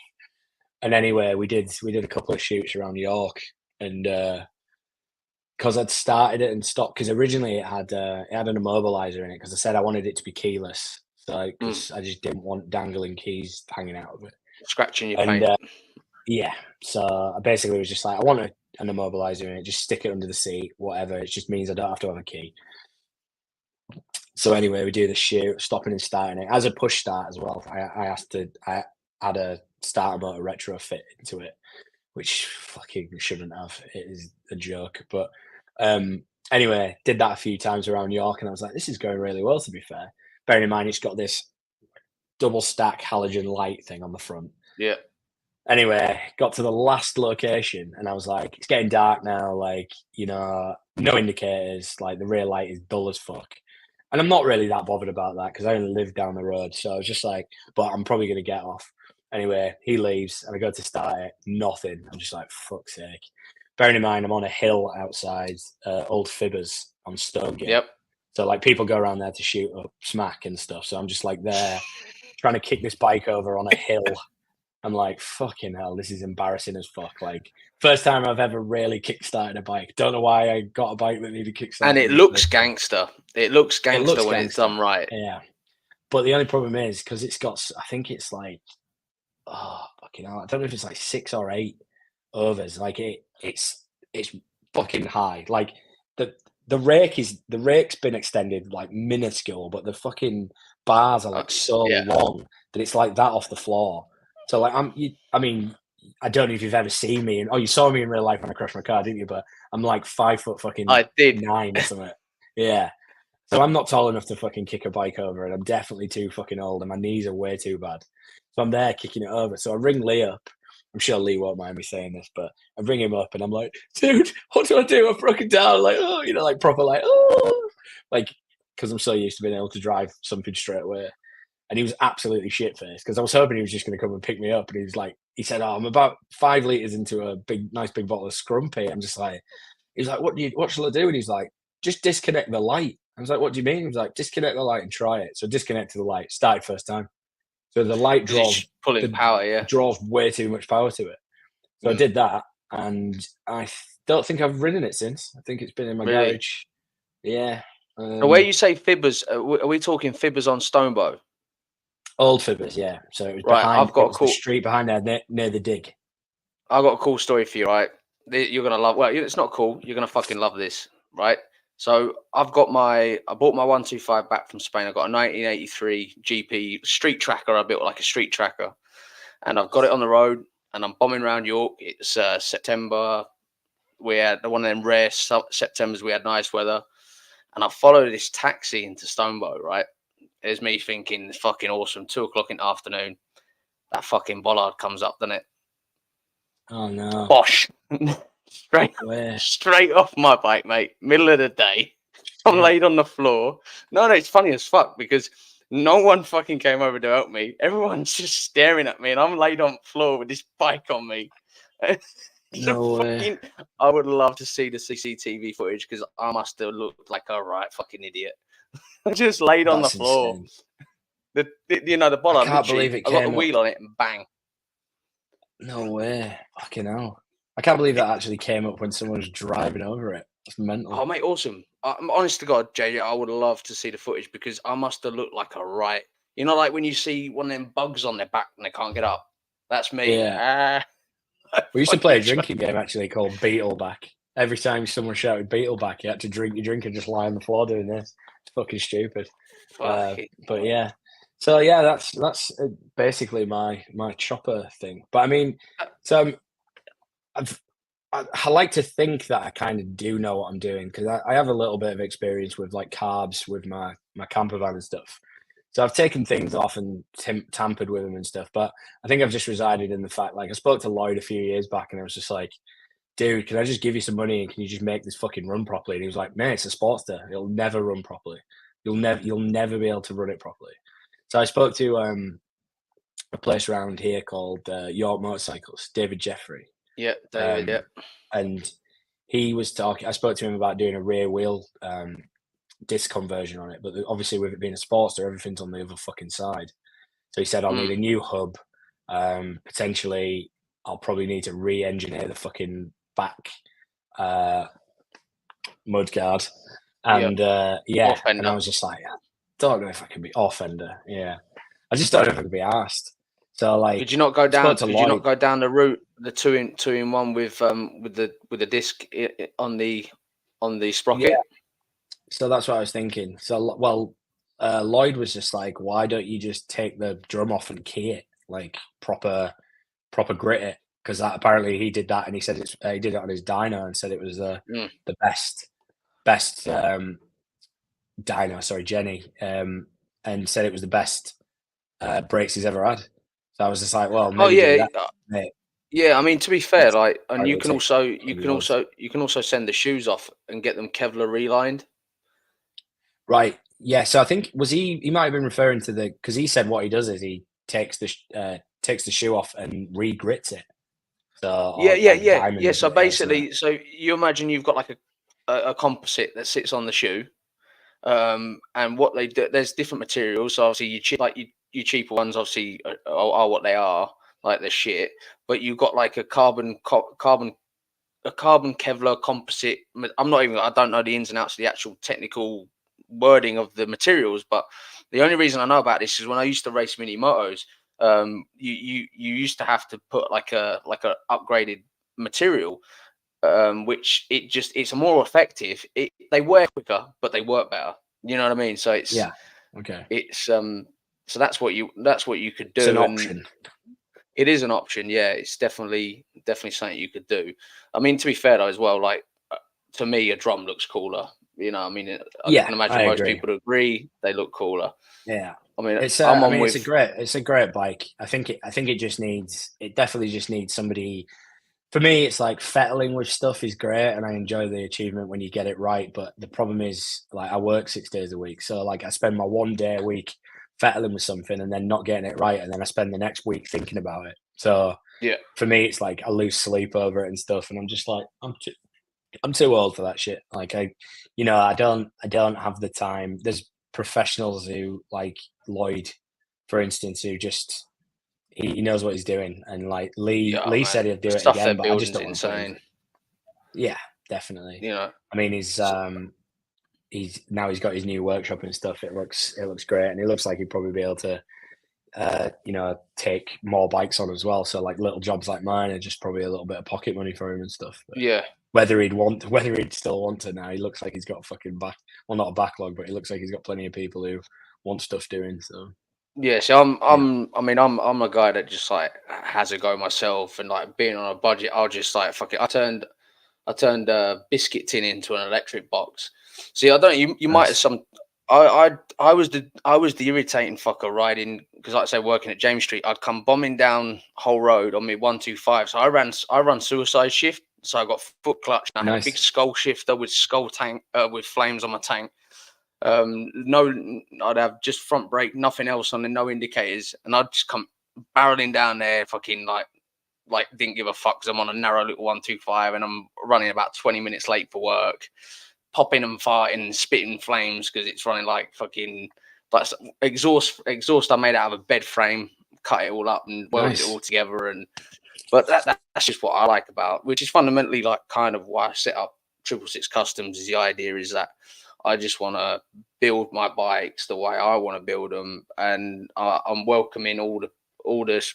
And anyway, we did a couple of shoots around York. And because I'd started it and stopped, because originally it had an immobilizer in it, because I said I wanted it to be keyless, so because I just didn't want dangling keys hanging out of it, scratching your paint. So I basically was just like, I want an immobilizer in it, just stick it under the seat, whatever. It just means I don't have to have a key. So anyway, we do the shoot, stopping and starting it as a push start as well. I had a starter motor retrofit into it, which fucking shouldn't have. It is a joke. But anyway, did that a few times around York, and I was like, this is going really well, to be fair. Bearing in mind, it's got this double stack halogen light thing on the front. Yeah. Anyway, got to the last location and I was like, it's getting dark now, like, no indicators, like the rear light is dull as fuck. And I'm not really that bothered about that because I only live down the road. So I was just like, but I'm probably going to get off. Anyway, he leaves and I go to start it, nothing. I'm just like, fuck's sake. Bearing in mind, I'm on a hill outside Old Fibbers on Stonegate. Yep. So like people go around there to shoot up smack and stuff. So I'm just like there trying to kick this bike over on a hill. I'm like, fucking hell, this is embarrassing as fuck. Like, first time I've ever really kickstarted a bike. Don't know why I got a bike that needed kickstarting. And it looks gangster. It looks gangster when it's done right. Yeah. But the only problem is, because it's got, I think it's like, oh, fucking hell. I don't know if it's like 6 or 8 overs. Like, it's fucking high. Like, the rake's been extended like minuscule, but the fucking bars are like so long that it's like that off the floor. So like I mean, I don't know if you've ever seen me, you saw me in real life when I crashed my car, didn't you? But I'm like 5 foot fucking 9 or something. Yeah. So I'm not tall enough to fucking kick a bike over, and I'm definitely too fucking old, and my knees are way too bad. So I'm there kicking it over. So I ring Lee up. I'm sure Lee won't mind me saying this, but I ring him up and I'm like, dude, what do I do? I've broken down. Like, oh, like proper, like, oh, like, because I'm so used to being able to drive something straight away. And he was absolutely shit-faced because I was hoping he was just going to come and pick me up. And he said, oh, I'm about 5 litres into a nice big bottle of Scrumpy. I'm just like, he's like, what shall I do? And he's like, just disconnect the light. I was like, what do you mean? He was like, disconnect the light and try it. So disconnected the light, started first time. So the light draws draws way too much power to it. So I did that, and I don't think I've ridden it since. I think it's been in my garage. Yeah. The way you say Fibbers, are we talking Fibbers on Stonebow? Old Fibbers, yeah. So it was behind. I've got the street behind there near the dig. I've got a cool story for you, right? You're gonna love. Well, it's not cool. You're gonna fucking love this, right? So I bought my 125 back from Spain. I got a 1983 GP street tracker. I built like a street tracker, and I've got it on the road. And I'm bombing around York. It's September. We had one of them rare Septembers. We had nice weather, and I followed this taxi into Stonebow. Right, there's me thinking, it's fucking awesome. 2 o'clock in the afternoon, that fucking bollard comes up, doesn't it? Oh no! Bosh. Straight off my bike, mate. Middle of the day. I'm laid on the floor. No, it's funny as fuck because no one fucking came over to help me. Everyone's just staring at me and I'm laid on the floor with this bike on me. No way. I would love to see the CCTV footage because I must have looked like a right fucking idiot. I just laid on the floor. Insane. The bollard. I can't believe it. I got the wheel on it and bang. No way. Fucking hell. I can't believe that actually came up when someone was driving over it. It's mental. Oh, mate, awesome. I'm honest to God, Jay, I would love to see the footage because I must have looked like a right. You know, like when you see one of them bugs on their back and they can't get up. That's me. Yeah. We used to play a drinking game actually called Beetleback. Every time someone shouted Beetleback, you had to drink your drink and just lie on the floor doing this. It's fucking stupid. But yeah. So yeah, that's basically my chopper thing. But I mean, so I like to think that I kind of do know what I'm doing because I have a little bit of experience with like carbs with my camper van and stuff. So I've taken things off and tampered with them and stuff. But I think I've just resided in the fact, like I spoke to Lloyd a few years back and I was just like, dude, can I just give you some money and can you just make this fucking run properly? And he was like, man, it's a Sportster. It'll never run properly. You'll never be able to run it properly. So I spoke to a place around here called York Motorcycles, David Jeffrey. Yeah, David, yeah. And he was talking, I spoke to him about doing a rear wheel disc conversion on it, but obviously with it being a Sportster, everything's on the other fucking side. So he said, I'll need a new hub. Potentially, I'll probably need to re-engineer the fucking back mudguard. And and I was just like, I don't know if I can be off-fender. Yeah. I just don't know if I can be asked. So like, did you not go down? Did you not go down the route, the two in one with the disc on the sprocket? Yeah. So that's what I was thinking. So Lloyd was just like, why don't you just take the drum off and key it, like proper grit it? Because apparently he did that, and he said he did it on his dyno and said it was the best dyno. Sorry, Jenny, and said it was the best brakes he's ever had. So I was just like, well, Oh maybe do yeah, that, mate. yeah. I mean, to be fair, like, and It'll take you can also send the shoes off and get them Kevlar relined. Right. Yeah. So I think he might have been referring to because he said what he does is he takes the shoe off and re-grits it. So Yeah, or yeah, like yeah, yeah. diamonds So it or something. basically, so you imagine you've got like a composite that sits on the shoe, and what they do, there's different materials. So obviously, your cheaper ones obviously are what they are, like the shit. But you've got like a carbon Kevlar composite. I don't know the ins and outs of the actual technical wording of the materials, but the only reason I know about this is when I used to race mini motos. You used to have to put like a upgraded material, which it's more effective. They wear quicker, but they work better. You know what I mean? So Yeah. Okay. so that's what you could It's an do, and option. it is an option. Yeah, it's definitely something you could do. I mean, to be fair though, as well, like to me, a drum looks cooler. You know, I mean, I Yeah, can imagine I most agree. people would agree they look cooler. Yeah. I mean, It's I'm I on mean with it's a great bike. I think it definitely just needs somebody. For me, it's like fettling with stuff is great, and I enjoy the achievement when you get it right. But the problem is, like, I work 6 days a week, so like I spend my one day a week fettling with something, and then not getting it right, and then I spend the next week thinking about it. So yeah. for me, it's like I lose sleep over it and stuff, and I'm just like, I'm too old for that shit. Like I don't have the time. There's professionals who like Lloyd, for instance, who just he knows what he's doing, and like Yeah, Lee man, said he'd the do it stuff they're again, but I just building's don't want to put him. insane. Yeah, definitely. You know, I mean, so, he's got his new workshop and stuff. It looks great, and it looks like he'd probably be able to take more bikes on as well. So like little jobs like mine are just probably a little bit of pocket money for him and stuff. But yeah, whether he'd still want to now, he looks like he's got a fucking not a backlog, but he looks like he's got plenty of people who want stuff doing. So yeah. So yeah, I'm a guy that just like has a go myself, and like being on a budget, I'll just like fuck it. I turned a biscuit tin into an electric box. See, I don't. You might have nice, some. I was the irritating fucker riding because, like I say, working at James Street, I'd come bombing down whole road on me 125. So I run suicide shift. So I got foot clutch. And I had a big nice, skull shifter with skull tank with flames on my tank. No, I'd have just front brake, nothing else on the no indicators, and I'd just come barreling down there, fucking like didn't give a fuck because I'm on a narrow little 125 and I'm running about 20 minutes late for work, popping and farting and spitting flames because it's running like fucking like exhaust I made out of a bed frame, cut it all up and welded it nice. all together. And but that's just what I like about, which is fundamentally like kind of why I set up 666 Customs. Is the idea is that I just want to build my bikes the way I want to build them, and I'm welcoming all this.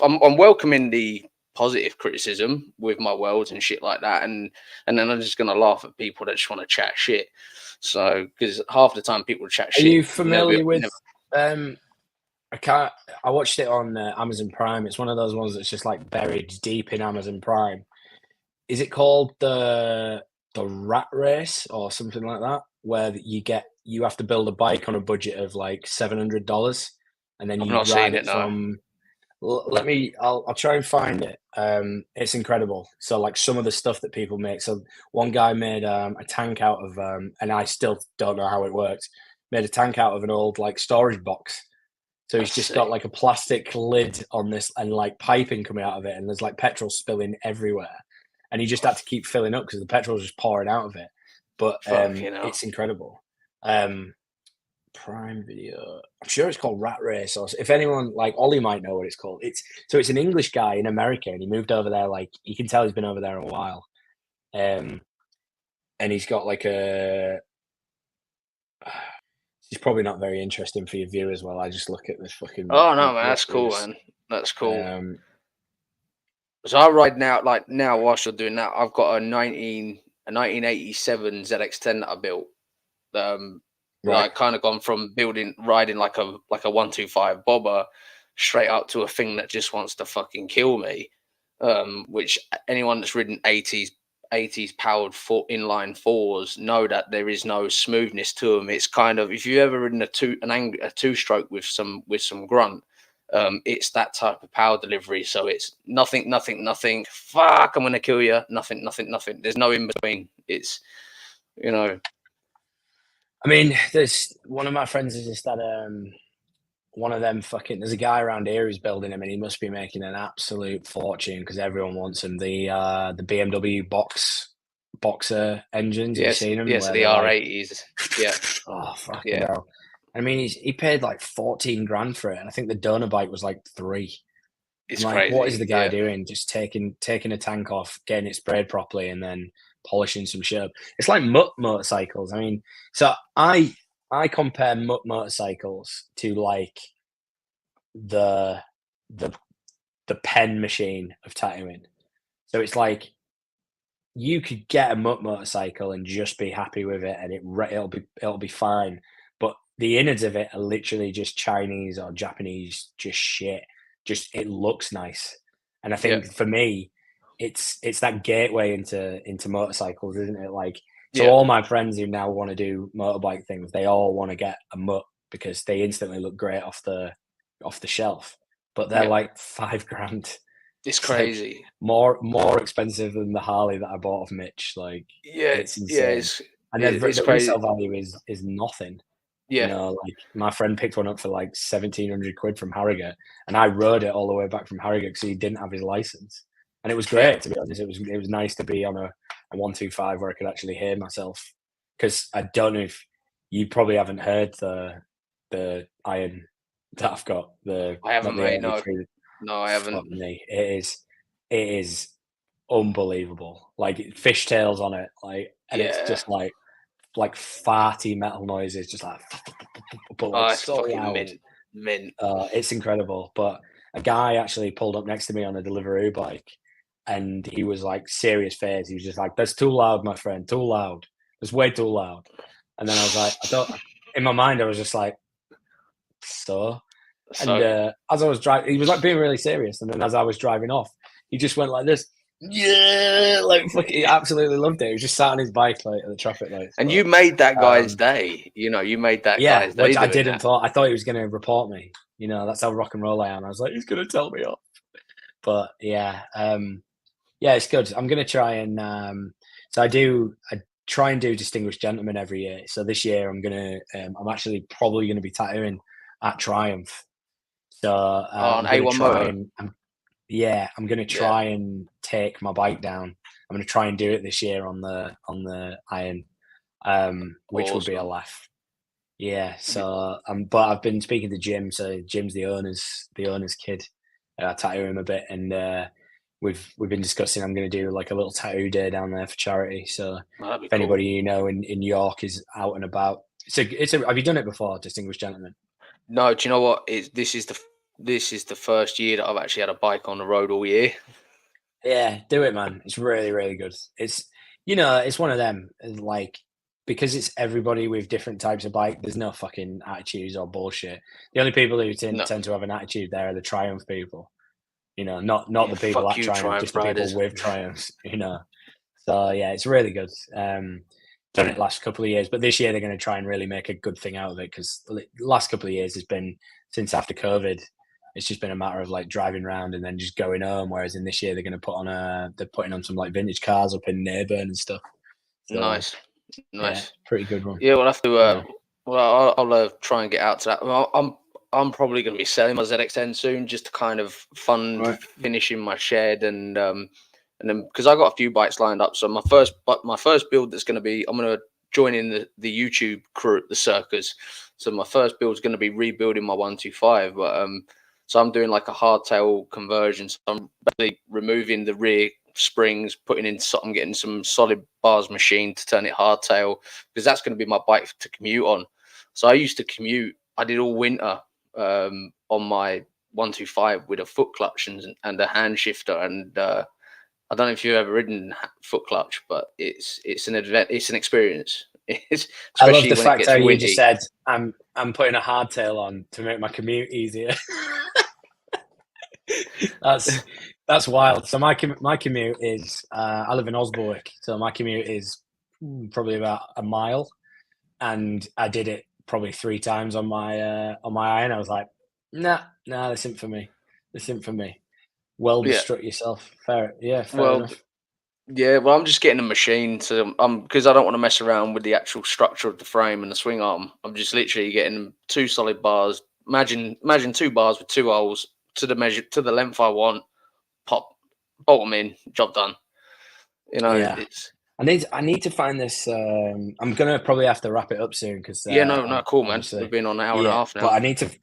I'm welcoming the positive criticism with my worlds and shit like that, and then I'm just gonna laugh at people that just want to chat shit. So because half the time people chat Are shit, you familiar with? Um, I watched it on Amazon Prime. It's one of those ones that's just like buried deep in Amazon Prime. Is it called the Rat Race or something like that? Where you have to build a bike on a budget of like $700, and then I've you not ride seen it it. No. from. Let me. I'll try and find it. It's incredible. So like some of the stuff that people make. So one guy made a tank out of, and I still don't know how it works. Made a tank out of an old like storage box. So he's That's just got sick. like a plastic lid on this and like piping coming out of it, and there's like petrol spilling everywhere. And he just had to keep filling up because the petrol was just pouring out of it. But Fuck, you know. it's incredible. Prime Video. I'm sure it's called Rat Race, or if anyone like Ollie might know what it's called. It's an English guy in America, and he moved over there. Like you can tell he's been over there a while. And he's got like a. It's probably not very interesting for your viewers while I just look at this fucking Oh no, man, Rat that's cool, Race. man. That's cool. Um, So I ride now, like now, whilst you're doing that, I've got a 1987 ZX10 that I built. right. Like kind of gone from riding like a 125 bobber straight up to a thing that just wants to fucking kill me. Which anyone that's ridden 80s powered inline fours know that there is no smoothness to them. It's kind of, if you've ever ridden a two stroke with some grunt, it's that type of power delivery. So it's nothing. Fuck, I'm gonna kill you. Nothing. There's no in between. It's, you know. I mean, there's one of my friends is just that one of them fucking. There's a guy around here who's building him, and he must be making an absolute fortune because everyone wants him. The BMW boxer engines. Yes, you've seen them? yes, the R80s. Yeah. Oh fucking hell! I mean, he paid like 14 grand for it, and I think the donor bike was like 3. It's crazy. What is the guy doing? Just taking a tank off, getting it sprayed properly, and then polishing some sherb. It's like mutt motorcycles. I mean, so I compare mutt motorcycles to like the pen machine of tattooing. So it's like you could get a mutt motorcycle and just be happy with it, and it'll be fine. But the innards of it are literally just Chinese or Japanese, just shit. Just it looks nice, and I think for me, it's that gateway into motorcycles, isn't it? Like, so all my friends who now want to do motorbike things, they all want to get a mutt because they instantly look great off the shelf, but they're like 5 grand. It's crazy. Like more expensive than the Harley that I bought off Mitch. Like, it's insane. And then the resale value is nothing. Yeah. You know, like my friend picked one up for like 1,700 quid from Harrogate, and I rode it all the way back from Harrogate because he didn't have his license, and it was great to be honest. It was nice to be on a 125 where I could actually hear myself, because I don't know if you probably haven't heard the iron that I've got. I haven't, mate. No, I haven't. It is unbelievable. Like fishtails on it, like, and it's just like farty metal noises, just like, but like it's so loud. Mint. It's incredible. But a guy actually pulled up next to me on a Deliveroo bike, and he was like serious face. He was just like, "That's too loud, my friend. Too loud. It's way too loud." And then I was like, in my mind, I was just like, so. And as I was driving, he was like being really serious. And then as I was driving off, he just went like this. Yeah, like he absolutely loved it. He was just sat on his bike like at the traffic lights. And you made that guy's day. You know, you made that guy's day. Which I didn't thought. I thought he was going to report me. You know, that's how rock and roll I am. I was like, he's going to tell me off. But yeah, it's good. I'm going to try and so I try and do Distinguished Gentleman every year. So this year I'm actually probably going to be tattooing at Triumph. So on A1 Motor. I'm going to try and take my bike down. I'm going to try and do it this year on the iron, which would be a laugh. Yeah. So, but I've been speaking to Jim. So Jim's the owner's kid. I tattoo him a bit, and we've been discussing. I'm going to do like a little tattoo day down there for charity. So if anybody you know in York is out and about, have you done it before, Distinguished Gentleman? No. Do you know what? This is the first year that I've actually had a bike on the road all year. Yeah, do it, man. It's really, really good. It's, it's one of them, like, because it's everybody with different types of bike, there's no fucking attitudes or bullshit. The only people who tend to have an attitude there are the Triumph people. Not the people at Triumph, just the people with Triumphs, So, yeah, it's really good. Done it last couple of years, but this year they're going to try and really make a good thing out of it, because the last couple of years has been, since after COVID, it's just been a matter of like driving around and then just going home. Whereas in this year, they're going to they're putting on some like vintage cars up in Neyburn and stuff. So, nice. Yeah, pretty good one. Yeah, we'll have to. Well, I'll try and get out to that. Well, I'm probably going to be selling my ZX10 soon, just to kind of fund finishing my shed, and then because I got a few bikes lined up. So my first build that's going to be, I'm going to join in the YouTube crew, the Circus. So my first build is going to be rebuilding my 125, but so I'm doing like a hardtail conversion. So I'm basically removing the rear springs, I'm getting some solid bars machine to turn it hardtail, because that's going to be my bike to commute on. So I used to commute. I did all winter on my 125 with a foot clutch and a hand shifter. And I don't know if you've ever ridden foot clutch, but it's an experience. I love the fact how you just said I'm putting a hardtail on to make my commute easier. That's wild. So my commute is I live in Osborwick, so my commute is probably about a mile, and I did it probably 3 times on my iron. I was like, nah, this isn't for me. This isn't for me. Well, Yeah. destruct yourself. Fair Well, enough. yeah. Well, I'm just getting a machine to because I don't want to mess around with the actual structure of the frame and the swing arm. I'm just literally getting 2 solid bars. Imagine 2 bars with 2 holes to the length I want. Pop, bolt them in. Job done. You know, Yeah. it's I need to find this. I'm gonna probably have to wrap it up soon because yeah. No, no, cool, man. obviously, We've been on an hour and a yeah. half But now.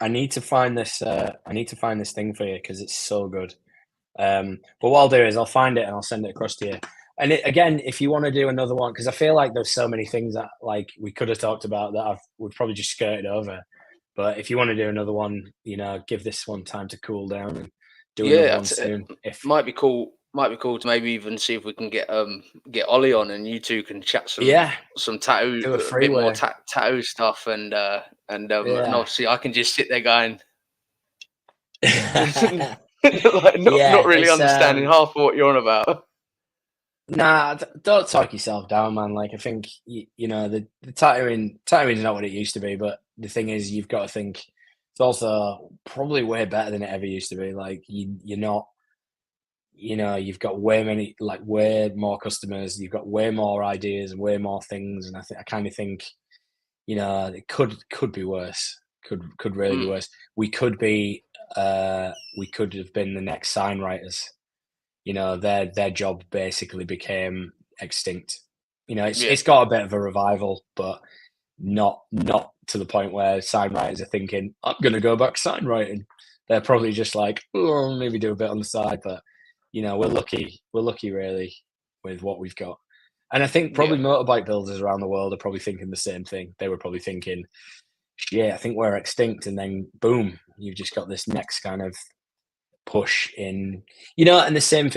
I need to find this. I need to find this thing for you because it's so good. But what I'll do is I'll find it and I'll send it across to you. And again, if you want to do another one, because I feel like there's so many things that like we could have talked about that we've probably just skirted over. But if you want to do another one, give this one time to cool down and do another Yeah, one soon. If might be cool. Might be cool to maybe even see if we can get Ollie on and you two can chat yeah, some tattoo, do a a bit more freeway. tattoo stuff and Yeah. obviously I can just sit there going Yeah, like not really it's understanding half of what you're on about. nah. Don't talk yourself down, man. Like I think the tattooing is not what it used to be. But the thing is, you've got to think it's also probably way better than it ever used to be. Like you're not, you've got way more customers. You've got way more ideas and way more things. And I kind of think, it could be worse. Could really be Mm, worse. We could have been the next sign writers. Their job basically became extinct. yeah, It's got a bit of a revival, but not to the point where sign writers are thinking, I'm gonna go back sign writing. They're probably just like, oh, maybe do a bit on the side, but we're lucky really with what we've got. And I think yeah, probably motorbike builders around the world are probably thinking the same thing. They were probably thinking, yeah, I think we're extinct, and then boom, you've just got this next kind of push in, and the same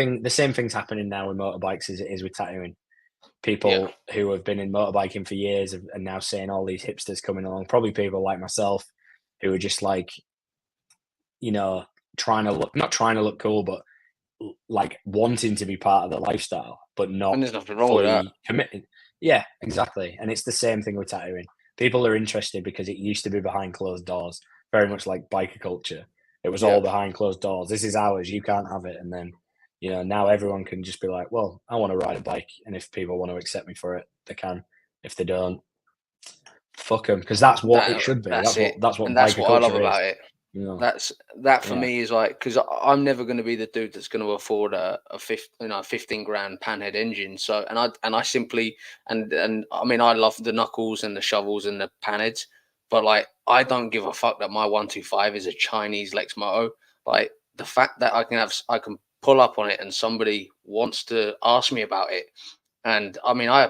thing's happening now with motorbikes as it is with tattooing. yeah, People who have been in motorbiking for years are now seeing all these hipsters coming along, probably people like myself who are just like, you know not trying to look cool, but like wanting to be part of the lifestyle but not and there's nothing wrong with that. fully committed. Yeah, exactly. And it's the same thing with tattooing. People are interested because it used to be behind closed doors, very much like biker culture. It was Yeah, all behind closed doors. This is ours. You can't have it. And then, now everyone can just be like, well, I want to ride a bike. And if people want to accept me for it, they can. If they don't, fuck them. Because that's what it should be. that's it, That's what and that's biker what I love culture is. about it. You know? That for Yeah. me is like because I'm never going to be the dude that's going to afford a 15 grand panhead engine. So and I simply and I mean I love the knuckles and the shovels and the panheads, but like I don't give a fuck that my 125 is a Chinese Lexmoto. Like the fact that I can pull up on it and somebody wants to ask me about it. And I mean, I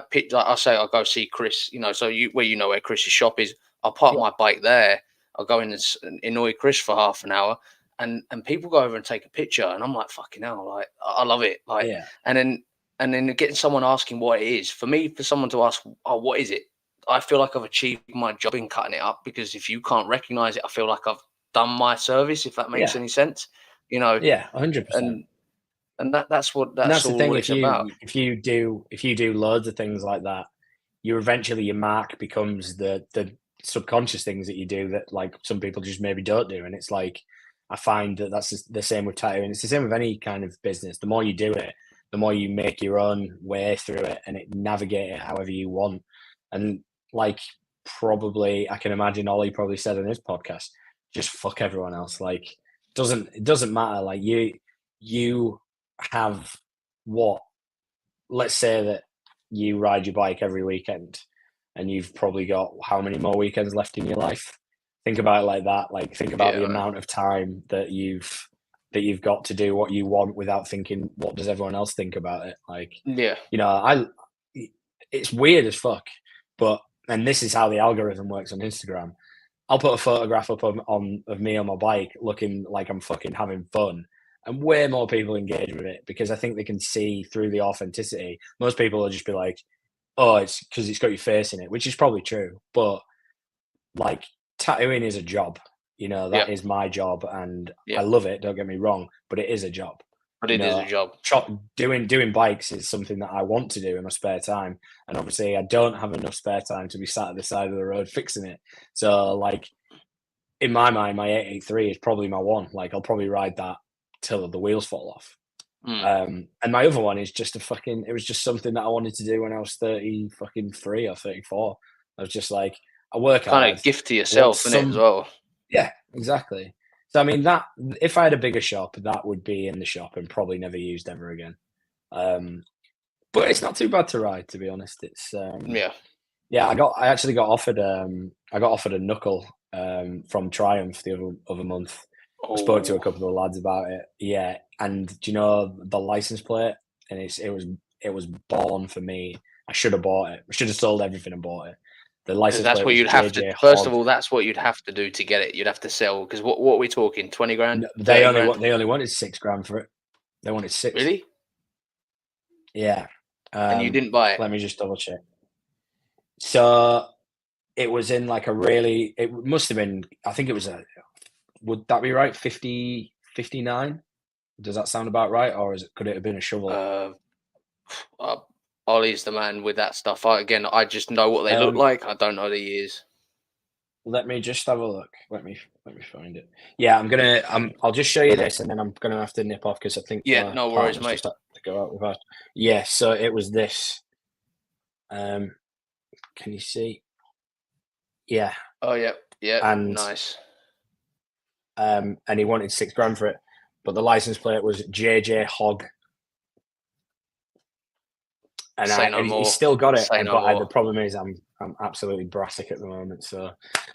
say I'll go see Chris, so where Chris's shop is, I'll park Yeah. my bike there. I'll go in and annoy Chris for half an hour, and people go over and take a picture, and I'm like, fucking hell, like I love it, like, Yeah. and then getting someone asking what it is for me, for someone to ask, oh, what is it? I feel like I've achieved my job in cutting it up because if you can't recognize it, I feel like I've done my service. If that makes Yeah. any sense, you know, Yeah. 100%. and that's what And that's that's the all thing. it's about. If you do loads of things like that, your mark becomes the subconscious things that you do that like some people just maybe don't do. And it's like I find that that's the same with tattooing. It's the same with any kind of business. The more you do it, the more you make your own way through it and navigate it however you want. And like probably I can imagine Ollie probably said on his podcast, just fuck everyone else. Like it doesn't matter. Like you have what, let's say that you ride your bike every weekend and you've probably got how many more weekends left in your life. Think about it like that. Like think about the Yeah, amount of time that you've got to do what you want without thinking what does everyone else think about it. Like, yeah, I it's weird as fuck, but and this is how the algorithm works on Instagram. I'll put a photograph up of me on my bike looking like I'm fucking having fun, and way more people engage with it because I think they can see through the authenticity. Most people will just be like, "Oh, it's because it's got your face in it," which is probably true. But like tattooing is a job. yeah, That is my job, and yeah. I love it. Don't get me wrong, but it is a job. But it is a job. Doing bikes is something that I want to do in my spare time, and obviously I don't have enough spare time to be sat at the side of the road fixing it. So, like, in my mind, my 883 is probably my one. Like, I'll probably ride that till the wheels fall off. And my other one is just it was just something that I wanted to do when I was 3 or 34. I was just like, I work hard. Kind of gift to yourself, isn't it, as well? Yeah, exactly. So, I mean, that if I had a bigger shop, that would be in the shop and probably never used ever again. But it's not too bad to ride, to be honest. It's yeah. I actually got offered a knuckle from Triumph the other month. I spoke to a couple of the lads about it. Yeah, and do you know the license plate? And it was born for me. I should have bought it. I should have sold everything and bought it. The license that's plate what was you'd have JJ to. First Hogg. of all, that's what you'd have to do to get it. You'd have to sell, because what are we talking? 20 grand? No, they only wanted $6,000 for it. They wanted 6. Really? Yeah. And you didn't buy it? Let me just double check. So it was in like it must have been, I think it was would that be right? 59? Does that sound about right? Or could it have been a shovel? Ollie's the man with that stuff. I just know what they look like. I don't know the years. Let me just have a look. Let me find it. Yeah, I'll just show you this, and then I'm gonna have to nip off because I think no worries, mate. Just have to go out with us. Yeah, so it was this. Can you see? Yeah. Oh yeah, and nice. And he wanted $6,000 for it, but the license plate was JJ Hogg. And he's still got it. But the problem is I'm absolutely brassic at the moment. So,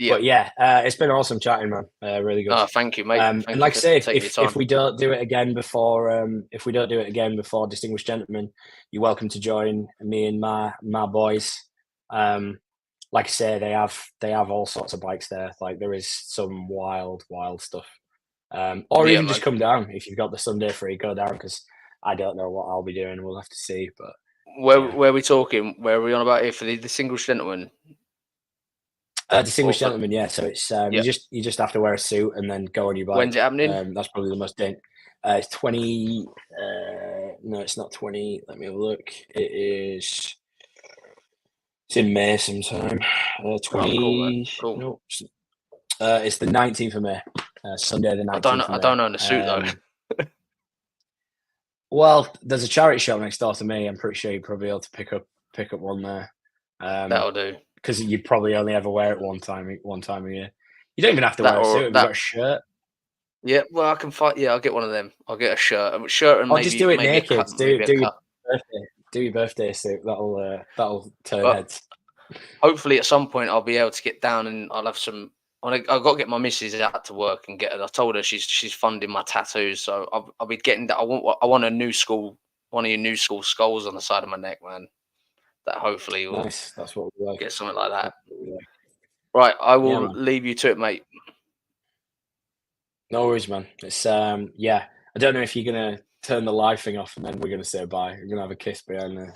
but yeah, it's been awesome chatting, man. Really good. Oh, thank you, mate. And like I say, if we don't do it again before, Distinguished Gentlemen, you're welcome to join me and my boys. Like I say, they have all sorts of bikes there. Like, there is some wild stuff. Or even just come down if you've got the Sunday free. Go down, because I don't know what I'll be doing. We'll have to see, but. Where are we talking? Where are we on about here for the Distinguished Gentleman? Distinguished Gentleman, yeah. So it's you just have to wear a suit and then go on your bike. When's it happening? That's probably the most dangerous. It's 20. No, it's not 20. Let me have a look. It's in May sometime. 20. Cool. No, it's the 19th of May. Sunday the 19th. I don't own a suit though. Well, there's a charity shop next door to me. I'm pretty sure you'd probably be able to pick up one there. That'll do. Because you'd probably only ever wear it one time a year. You don't even have to wear a suit. Have you got a shirt? Yeah, well, I can fight. Yeah, I'll get one of them. I'll get a shirt and maybe just do it naked. Do your birthday suit. That'll turn heads. Hopefully, at some point, I'll be able to get down and I'll have some. I've got to get my missus out to work and get her. I told her she's funding my tattoos, so I'll be getting that. I want a new school, one of your new school skulls on the side of my neck, man. That hopefully will. Nice. That's what we like. Get something like that. Right, I will leave you to it, mate. No worries, man. It's I don't know if you're gonna turn the live thing off and then we're gonna say bye. We're gonna have a kiss behind the